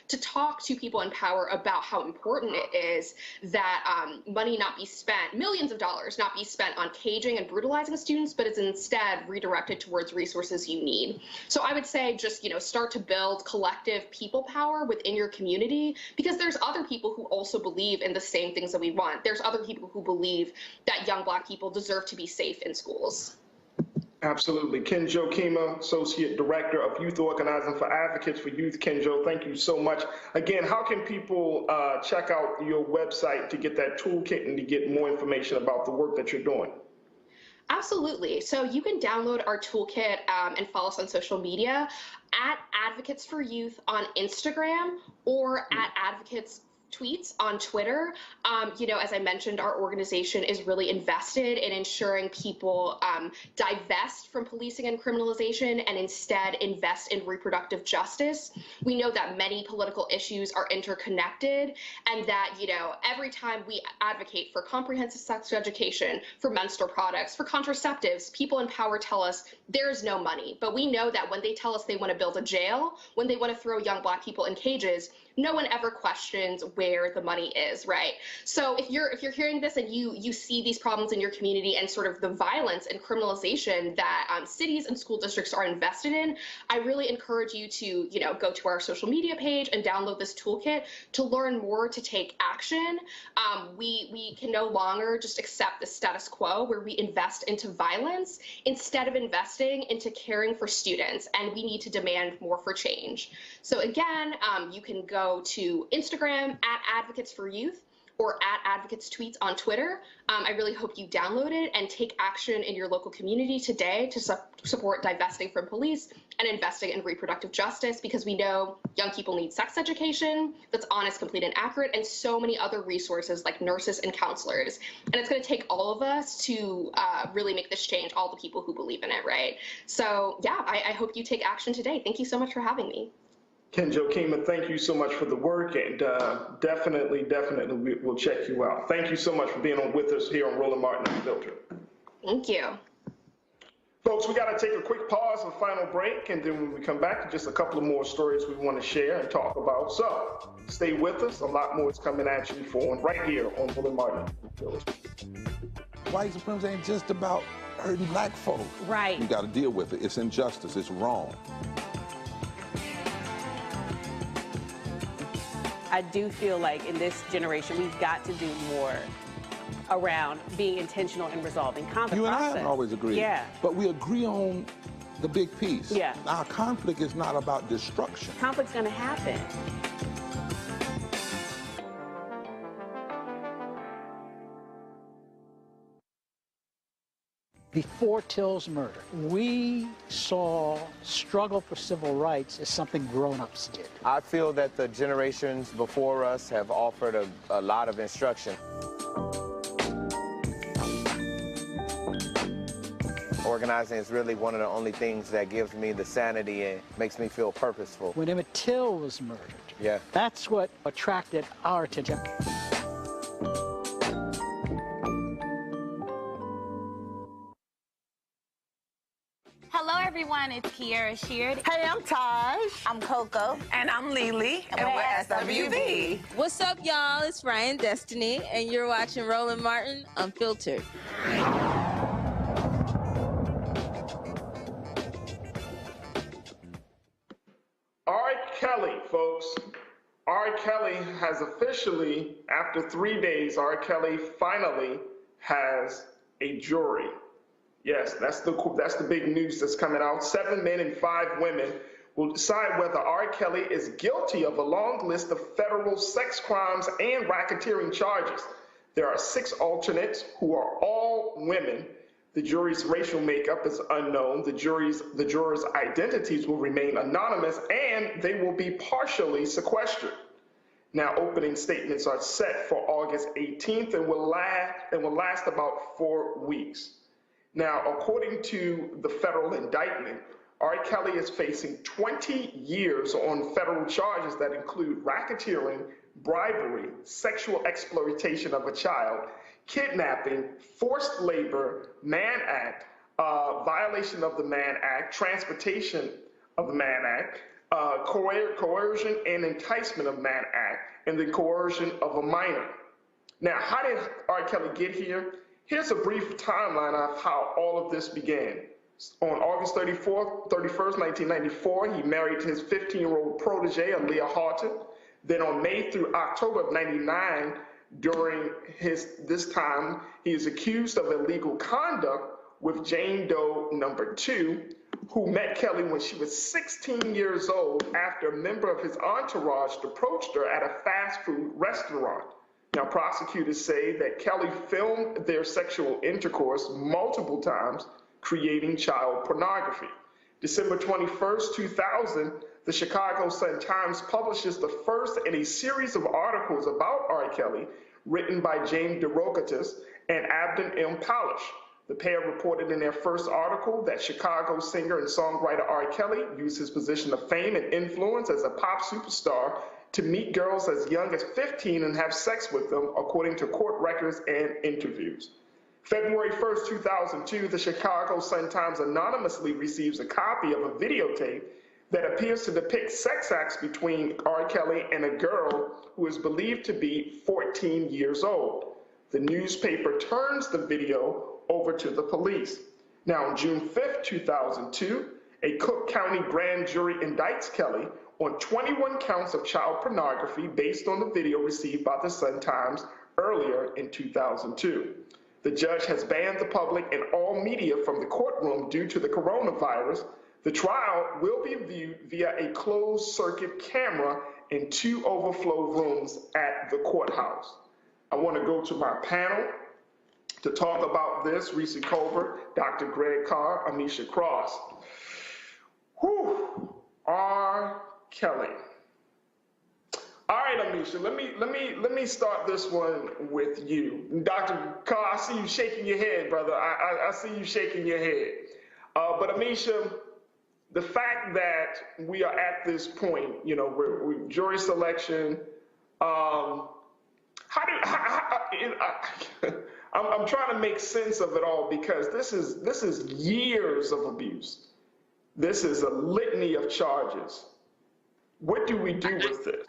to talk to people in power about how important it is that money not be spent, millions of dollars not be spent on caging and brutalizing students, but is instead redirected towards resources you need. So I would say just start to build collective people power within your community, because there's other people who also believe in the same things that we want. There's other people who believe that young Black people deserve to be safe in schools. Absolutely. Kenjo Kima, Associate Director of Youth Organizing for Advocates for Youth. Kenjo, thank you so much. Again, how can people check out your website to get that toolkit and to get more information about the work that you're doing? Absolutely. So you can download our toolkit and follow us on social media at Advocates for Youth on Instagram or at Advocates tweets on Twitter. As I mentioned, our organization is really invested in ensuring people divest from policing and criminalization and instead invest in reproductive justice. We know that many political issues are interconnected and that, every time we advocate for comprehensive sex education, for menstrual products, for contraceptives, people in power tell us there's no money. But we know that when they tell us they want to build a jail, when they want to throw young Black people in cages, no one ever questions where the money is, right? So if you're hearing this and you see these problems in your community and sort of the violence and criminalization that cities and school districts are invested in, I really encourage you to go to our social media page and download this toolkit to learn more, to take action. We can no longer just accept the status quo where we invest into violence instead of investing into caring for students, and we need to demand more for change. So again, you can go to Instagram at Advocates for Youth or at Advocates Tweets on Twitter. I really hope you download it and take action in your local community today to support divesting from police and investing in reproductive justice, because we know young people need sex education that's honest, complete, and accurate, and so many other resources like nurses and counselors. And it's going to take all of us to really make this change, all the people who believe in it, right? So yeah, I hope you take action today. Thank you so much for having me. Kenjo Kima, thank you so much for the work, and definitely we'll check you out. Thank you so much for being on with us here on Roland Martin Unfiltered. Thank you. Folks, we got to take a quick pause, a final break, and then when we come back, just a couple of more stories we want to share and talk about. So stay with us. A lot more is coming at you right here on Roland Martin Unfiltered. White supremacy ain't just about hurting Black folk. Right. You got to deal with it. It's injustice. It's wrong. I do feel like in this generation, we've got to do more around being intentional in resolving conflict. You and I haven't always agreed. Yeah. But we agree on the big piece. Yeah. Our conflict is not about destruction. Conflict's going to happen. Before Till's murder, we saw struggle for civil rights as something grown-ups did. I feel that the generations before us have offered a lot of instruction. Organizing is really one of the only things that gives me the sanity and makes me feel purposeful. When Emmett Till was murdered, yeah, that's what attracted our attention. Hello, everyone. It's Kiara Sheard. Hey, I'm Taj. I'm Coco. And I'm Lily. And we're SWV. What's up, y'all? It's Ryan Destiny, and you're watching Roland Martin Unfiltered. R. Kelly, folks. R. Kelly has officially, after 3 days, R. Kelly finally has a jury. Yes, that's the big news that's coming out. 7 men and 5 women will decide whether R. Kelly is guilty of a long list of federal sex crimes and racketeering charges. There are 6 alternates who are all women. The jury's racial makeup is unknown. The jurors' identities will remain anonymous, and they will be partially sequestered. Now, opening statements are set for August 18th and will last about 4 weeks. Now, according to the federal indictment, R. Kelly is facing 20 years on federal charges that include racketeering, bribery, sexual exploitation of a child, kidnapping, forced labor, Mann Act, violation of the Mann Act, transportation of the Mann Act, coercion and enticement of Mann Act, and the coercion of a minor. Now, how did R. Kelly get here? Here's a brief timeline of how all of this began. On August 31st, 1994, he married his 15-year-old protege, Aaliyah Harton. Then on May through October of 99, during this time, he is accused of illegal conduct with Jane Doe number 2, who met Kelly when she was 16 years old after a member of his entourage approached her at a fast food restaurant. Now, prosecutors say that Kelly filmed their sexual intercourse multiple times, creating child pornography. December 21st, 2000, the Chicago Sun-Times publishes the first in a series of articles about R. Kelly, written by James DeRogatis and Abden M. Polish. The pair reported in their first article that Chicago singer and songwriter R. Kelly used his position of fame and influence as a pop superstar to meet girls as young as 15 and have sex with them, according to court records and interviews. February 1st, 2002, the Chicago Sun-Times anonymously receives a copy of a videotape that appears to depict sex acts between R. Kelly and a girl who is believed to be 14 years old. The newspaper turns the video over to the police. Now, on June 5th, 2002, a Cook County grand jury indicts Kelly on 21 counts of child pornography based on the video received by the Sun-Times earlier in 2002. The judge has banned the public and all media from the courtroom due to the coronavirus. The trial will be viewed via a closed-circuit camera in 2 overflow rooms at the courthouse. I want to go to my panel to talk about this: Reese Colbert, Dr. Greg Carr, Amisha Cross. Whew, R. Kelly. All right, Amisha, let me start this one with you. Dr. Carr, I see you shaking your head, brother. I see you shaking your head. But Amisha, the fact that we are at this point, you know, we're jury selection. I'm trying to make sense of it all, because this is years of abuse. This is a litany of charges. What do we do with this?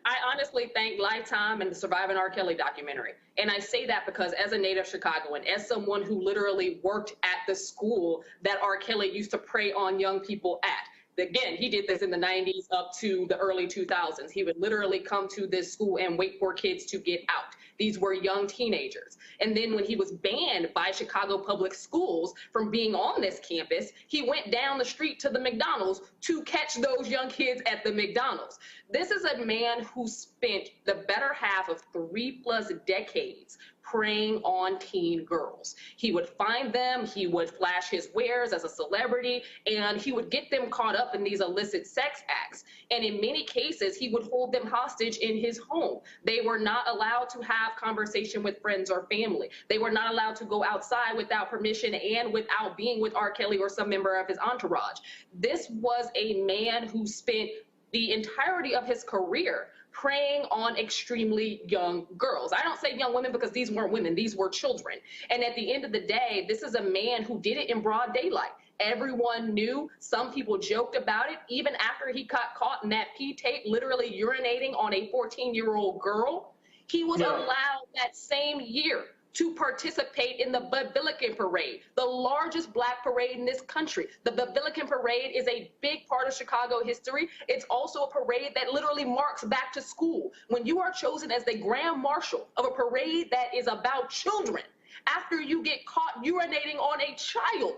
I honestly thank Lifetime and the Surviving R. Kelly documentary. And I say that because as a native Chicagoan, as someone who literally worked at the school that R. Kelly used to prey on young people at. Again, he did this in the 90s up to the early 2000s. He would literally come to this school and wait for kids to get out. These were young teenagers. And then when he was banned by Chicago Public Schools from being on this campus, he went down the street to the McDonald's to catch those young kids at the McDonald's. This is a man who spent the better half of 3+ decades preying on teen girls. He would find them, he would flash his wares as a celebrity, and he would get them caught up in these illicit sex acts. And in many cases, he would hold them hostage in his home. They were not allowed to have conversation with friends or family. They were not allowed to go outside without permission and without being with R. Kelly or some member of his entourage. This was a man who spent the entirety of his career preying on extremely young girls. I don't say young women because these weren't women, these were children. And at the end of the day, this is a man who did it in broad daylight. Everyone knew. Some people joked about it. Even after he got caught in that P-tape, literally urinating on a 14-year-old girl, he was allowed that same year to participate in the Babilican Parade, the largest Black parade in this country. The Babilican Parade is a big part of Chicago history. It's also a parade that literally marks back to school. When you are chosen as the Grand Marshal of a parade that is about children, after you get caught urinating on a child,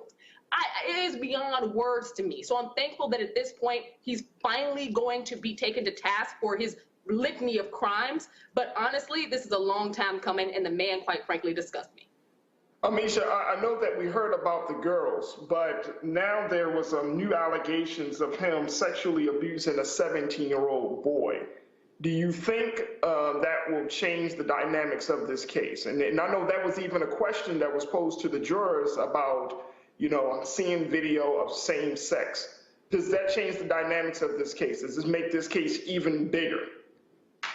it is beyond words to me. So I'm thankful that at this point, he's finally going to be taken to task for his litany of crimes, but honestly, this is a long time coming, and the man, quite frankly, disgusts me. Amisha, I know that we heard about the girls, but now there was some new allegations of him sexually abusing a 17-year-old boy. Do you think that will change the dynamics of this case? And I know that was even a question that was posed to the jurors about, you know, seeing video of same sex. Does that change the dynamics of this case? Does this make this case even bigger?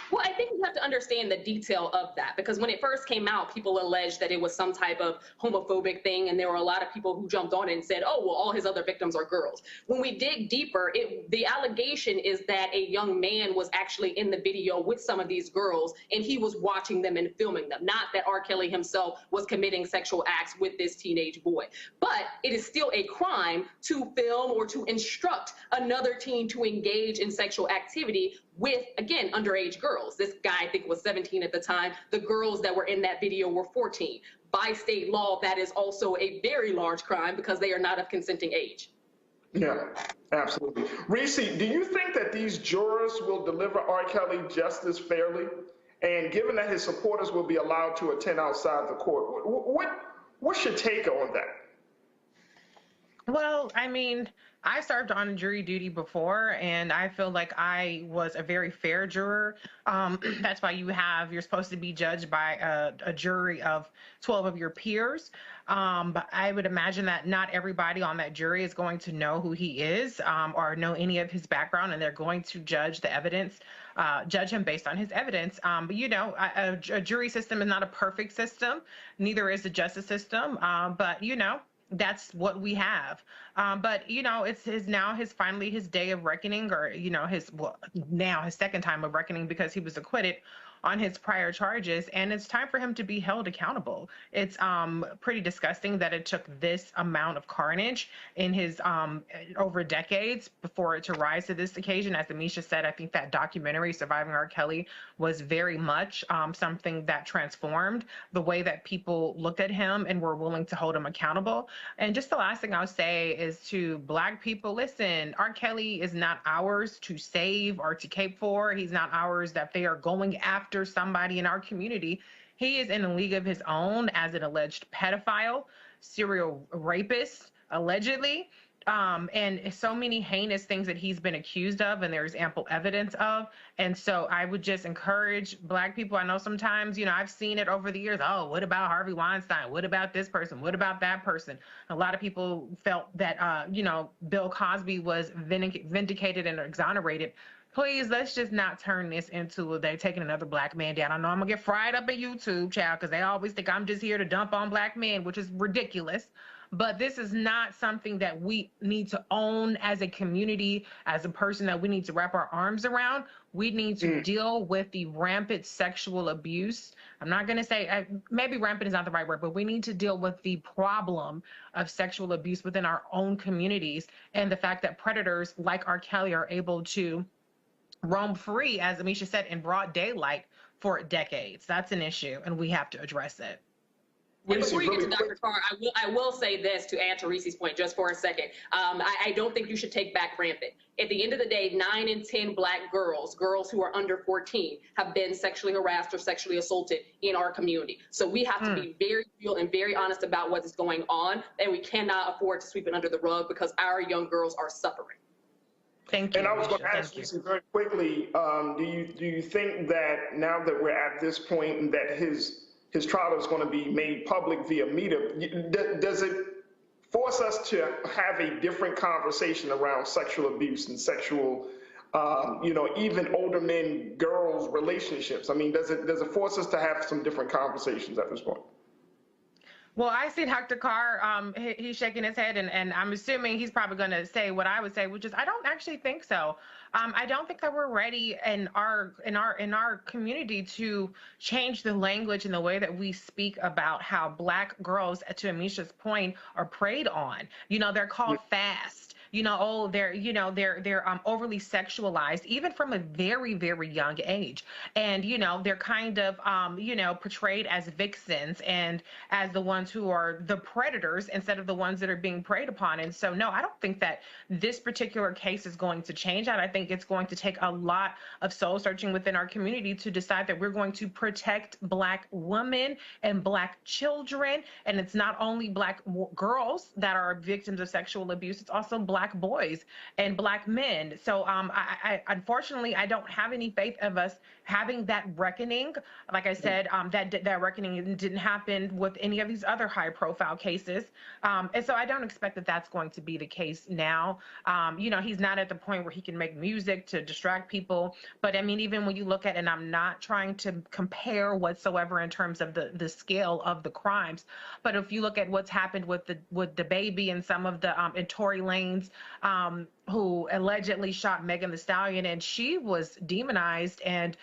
Well, I think we have to understand the detail of that, because when it first came out, people alleged that it was some type of homophobic thing, and there were a lot of people who jumped on it and said, oh, well, all his other victims are girls. When we dig deeper, the allegation is that a young man was actually in the video with some of these girls, and he was watching them and filming them, not that R. Kelly himself was committing sexual acts with this teenage boy. But it is still a crime to film or to instruct another teen to engage in sexual activity with, again, underage girls. This guy, I think, was 17 at the time. The girls that were in that video were 14. By state law, that is also a very large crime because they are not of consenting age. Yeah, absolutely. Reese, do you think that these jurors will deliver R. Kelly justice fairly? And given that his supporters will be allowed to attend outside the court, what's your take on that? Well, I mean, I served on jury duty before, and I feel like I was a very fair juror. That's why you're supposed to be judged by a jury of 12 of your peers. But I would imagine that not everybody on that jury is going to know who he is or know any of his background, and they're going to judge the evidence, judge him based on his evidence. But a jury system is not a perfect system. Neither is the justice system. But that's what we have. But it's finally his day of reckoning, or his second time of reckoning, because he was acquitted on his prior charges, and it's time for him to be held accountable. It's pretty disgusting that it took this amount of carnage in his over decades before it to rise to this occasion. As Amisha said, I think that documentary, Surviving R. Kelly, was very much something that transformed the way that people looked at him and were willing to hold him accountable. And just the last thing I'll say is to Black people, listen, R. Kelly is not ours to save or to cape for. He's not ours that they are going after somebody in our community. He is in a league of his own as an alleged pedophile, serial rapist, allegedly, and so many heinous things that he's been accused of, and there's ample evidence of. And so I would just encourage Black people. I know sometimes, I've seen it over the years. Oh, what about Harvey Weinstein? What about this person? What about that person? A lot of people felt that, Bill Cosby was vindicated and exonerated. Please, let's just not turn this into they're taking another Black man down. I know I'm going to get fried up at YouTube, child, because they always think I'm just here to dump on Black men, which is ridiculous. But this is not something that we need to own as a community, as a person that we need to wrap our arms around. We need to deal with the rampant sexual abuse. I'm not going to say, maybe rampant is not the right word, but we need to deal with the problem of sexual abuse within our own communities, and the fact that predators like R. Kelly are able to roam free, as Amisha said, in broad daylight for decades. That's an issue, and we have to address it. And before you get to Dr. Carr, I will say this to add to Reese's point just for a second. I don't think you should take back rampant. At the end of the day, 9 in 10 Black girls who are under 14, have been sexually harassed or sexually assaulted in our community. So we have to be very real and very honest about what is going on, and we cannot afford to sweep it under the rug because our young girls are suffering. Thank you. And I was going to ask you very quickly, do you think that now that we're at this point and that his trial is going to be made public via media, does it force us to have a different conversation around sexual abuse and sexual, even older men, girls relationships? I mean, does it force us to have some different conversations at this point? Well, I see Dr. Carr, he's shaking his head, and I'm assuming he's probably going to say what I would say, which is I don't actually think so. I don't think that we're ready in our community to change the language and the way that we speak about how Black girls, to Amisha's point, are preyed on. They're called fast. They're overly sexualized, even from a very, very young age. And, they're kind of, portrayed as vixens and as the ones who are the predators instead of the ones that are being preyed upon. And so, no, I don't think that this particular case is going to change that. I think it's going to take a lot of soul searching within our community to decide that we're going to protect Black women and Black children. And it's not only Black girls that are victims of sexual abuse, it's also Black boys and Black men. So I unfortunately, I don't have any faith of us having that reckoning. Like I said, that reckoning didn't happen with any of these other high profile cases. And so I don't expect that that's going to be the case now. He's not at the point where he can make music to distract people. But I mean, even when you look at, and I'm not trying to compare whatsoever in terms of the scale of the crimes, but if you look at what's happened with the baby and some of the and Tory Lanez, who allegedly shot Megan Thee Stallion, and she was demonized, and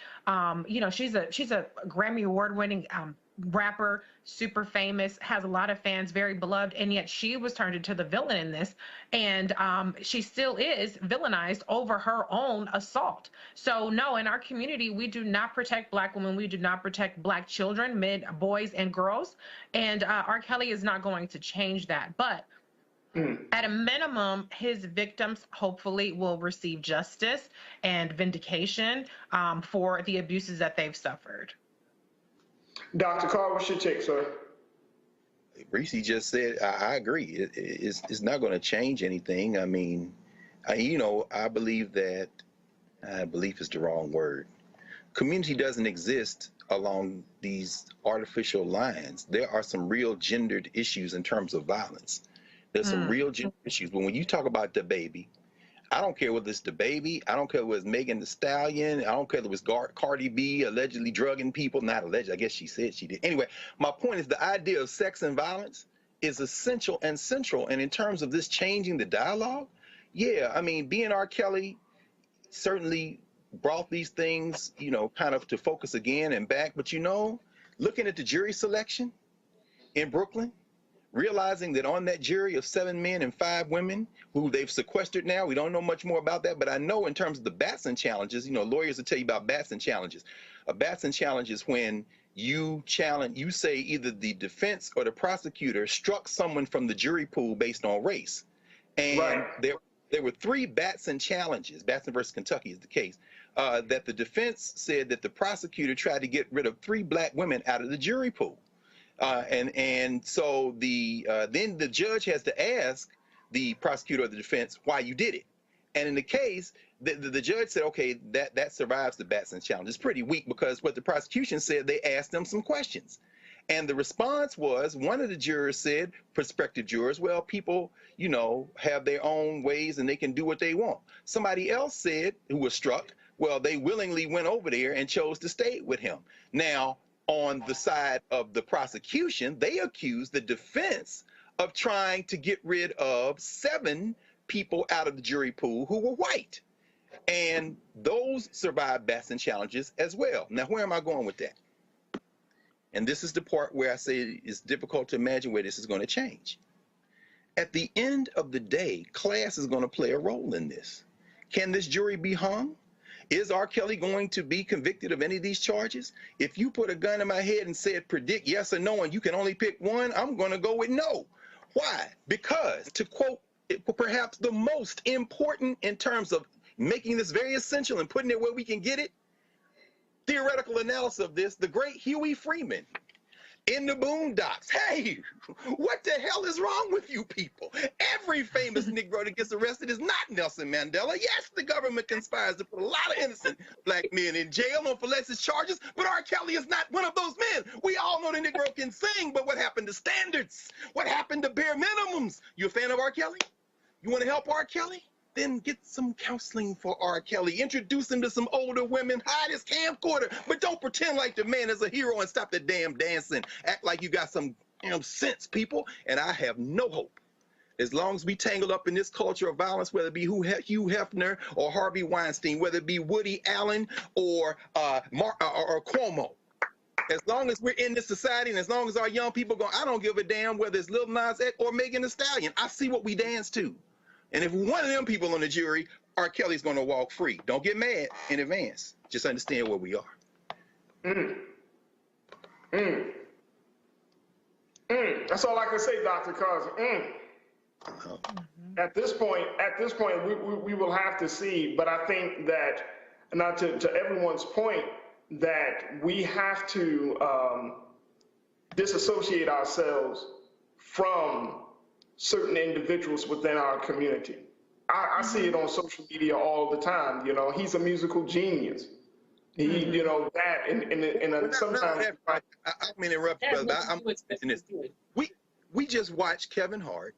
she's a Grammy Award winning rapper, super famous, has a lot of fans, very beloved, and yet she was turned into the villain in this. And she still is villainized over her own assault. So no, in our community, we do not protect Black women. We do not protect Black children, boys and girls. And R. Kelly is not going to change that. But at a minimum, his victims hopefully will receive justice and vindication for the abuses that they've suffered. Dr. Carr, what's your take, sir? Reese just said, I agree. It's not going to change anything. I mean, I believe that, belief is the wrong word. Community doesn't exist along these artificial lines. There are some real gendered issues in terms of violence. There's some real gendered issues. But when you talk about the baby, I don't care whether it's the baby. I don't care whether it's Megan Thee Stallion. I don't care whether it was Cardi B allegedly drugging people. Not alleged. I guess she said she did. Anyway, my point is the idea of sex and violence is essential and central. And in terms of this changing the dialogue, yeah, I mean, being R. Kelly certainly brought these things, kind of to focus again and back. But, looking at the jury selection in Brooklyn, realizing that on that jury of 7 men and 5 women who they've sequestered now, we don't know much more about that, but I know in terms of the Batson challenges, lawyers will tell you about Batson challenges. A Batson challenge is when you say either the defense or the prosecutor struck someone from the jury pool based on race. And there were 3 Batson challenges, Batson versus Kentucky is the case, that the defense said that the prosecutor tried to get rid of 3 Black women out of the jury pool. And so then the judge has to ask the prosecutor or the defense why you did it. And in the case, the judge said, okay, that survives the Batson challenge. It's pretty weak because what the prosecution said, they asked them some questions. And the response was, one of the jurors said, prospective jurors, well, people, have their own ways and they can do what they want. Somebody else said, who was struck, well, they willingly went over there and chose to stay with him. Now, on the side of the prosecution, they accused the defense of trying to get rid of 7 people out of the jury pool who were white. And those survived Batson challenges as well. Now, where am I going with that? And this is the part where I say it's difficult to imagine where this is going to change. At the end of the day, class is going to play a role in this. Can this jury be hung? Is R. Kelly going to be convicted of any of these charges? If you put a gun in my head and said predict yes or no and you can only pick one, I'm going to go with no. Why? Because, to quote perhaps the most important in terms of making this very essential and putting it where we can get it, theoretical analysis of this, the great Huey Freeman in the Boondocks. Hey, what the hell is wrong with you people? Every famous Negro that gets arrested is not Nelson Mandela. Yes, the government conspires to put a lot of innocent Black men in jail on fallacious charges, but R. Kelly is not one of those men. We all know the Negro can sing, but what happened to standards? What happened to bare minimums? You a fan of R. Kelly? You want to help R. Kelly? Then get some counseling for R. Kelly. Introduce him to some older women. Hide his camcorder. But don't pretend like the man is a hero and stop the damn dancing. Act like you got some sense, people. And I have no hope. As long as we tangle up in this culture of violence, whether it be Hugh Hefner or Harvey Weinstein, whether it be Woody Allen or Cuomo, as long as we're in this society and as long as our young people go, I don't give a damn whether it's Lil Nas X or Megan Thee Stallion. I see what we dance to. And if one of them people on the jury, R. Kelly's going to walk free. Don't get mad in advance. Just understand where we are. That's all I can say, Dr. Carson. At this point, we will have to see. But I think that, not to everyone's point, that we have to disassociate ourselves from certain individuals within our community. I see it on social media all the time. He's a musical genius. He, that and sometimes. I mean, interrupt you, brother. I'm mentioning this. We just watched Kevin Hart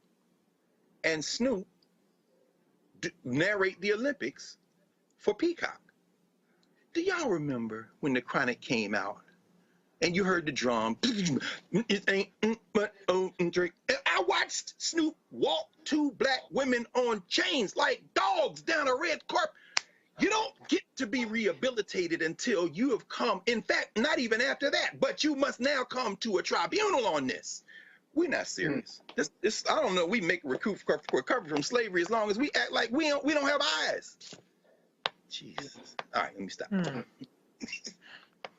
and Snoop narrate the Olympics for Peacock. Do y'all remember when The Chronic came out and you heard the drum? It ain't but Drake. I watched Snoop walk 2 black women on chains like dogs down a red carpet. You don't get to be rehabilitated until you have come, in fact, not even after that, but you must now come to a tribunal on this. We're not serious. This, I don't know, we make recover from slavery as long as we act like we don't have eyes. Jesus. All right, let me stop.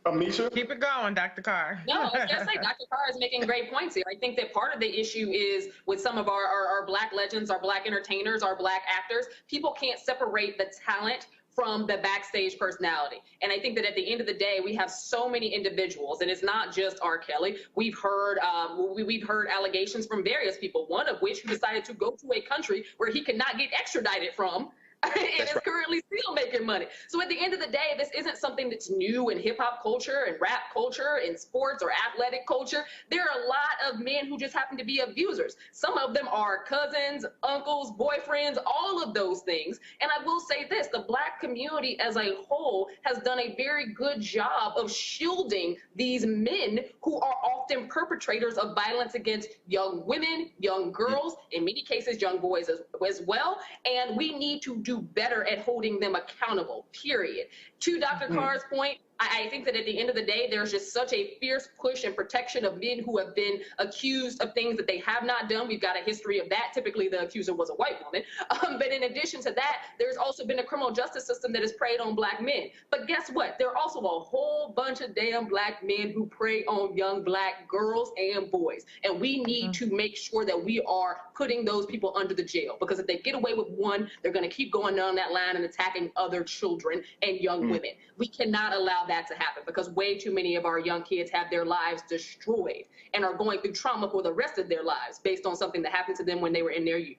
Amisha? Keep it going, Dr. Carr. No, I was going to say, Dr. Carr is making great points here. I think that part of the issue is with some of our Black legends, our Black entertainers, our Black actors, people can't separate the talent from the backstage personality. And I think that at the end of the day, we have so many individuals, and it's not just R. Kelly. We've heard allegations from various people, one of which who decided to go to a country where he cannot get extradited from, and is currently still making money. So at the end of the day, this isn't something that's new in hip hop culture and rap culture and sports or athletic culture. There are a lot of men who just happen to be abusers. Some of them are cousins, uncles, boyfriends, all of those things. And I will say this, the Black community as a whole has done a very good job of shielding these men who are often perpetrators of violence against young women, young girls, in many cases, young boys as well. And we need to do better at holding them accountable, period. To Dr. Carr's point, I think that at the end of the day, there's just such a fierce push and protection of men who have been accused of things that they have not done. We've got a history of that. Typically, the accuser was a white woman. But in addition to that, there's also been a criminal justice system that has preyed on Black men. But guess what? There are also a whole bunch of damn Black men who prey on young Black girls and boys. And we need to make sure that we are putting those people under the jail. Because if they get away with one, they're going to keep going down that line and attacking other children and young women. We cannot allow that to happen, because way too many of our young kids have their lives destroyed and are going through trauma for the rest of their lives based on something that happened to them when they were in their youth.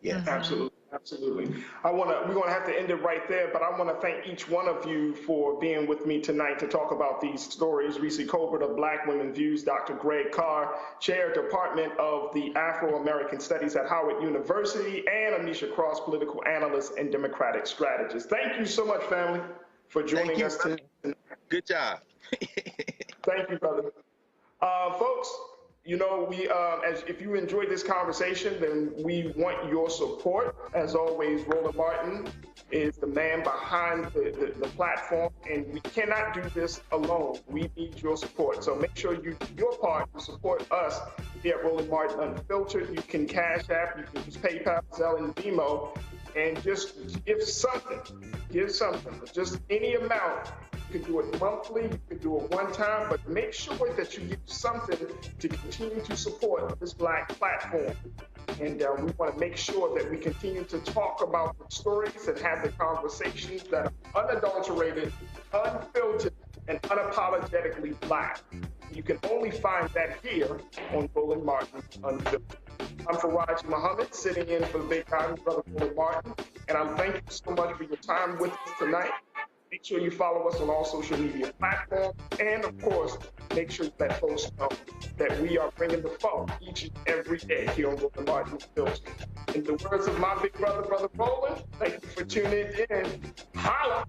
Yeah, absolutely. Absolutely. We're going to have to end it right there, but I want to thank each one of you for being with me tonight to talk about these stories. Reese Colbert of Black Women Views, Dr. Greg Carr, Chair, Department of the Afro-American Studies at Howard University, and Amisha Cross, Political Analyst and Democratic Strategist. Thank you so much, family, for joining us tonight. Good job. Thank you, brother. Folks, you know, if you enjoyed this conversation, then we want your support. As always, Roland Martin is the man behind the platform, and we cannot do this alone. We need your support. So make sure you do your part to support us here at Roland Martin Unfiltered. You can Cash App, you can use PayPal, Zelle, and Venmo, and just give something. Give something. Just any amount. You can do it monthly, you can do it one time, but make sure that you give something to continue to support this Black platform. And we want to make sure that we continue to talk about the stories and have the conversations that are unadulterated, unfiltered, and unapologetically Black. You can only find that here on Roland Martin Unfiltered. I'm Faraj Muhammad, sitting in for the big guy, Brother Roland Martin, and I thank you so much for your time with us tonight. Make sure you follow us on all social media platforms, and of course, make sure that folks know that we are bringing the funk each and every day here on Roland Martin Unfiltered. In the words of my big brother, Brother Roland, thank you for tuning in. Holla!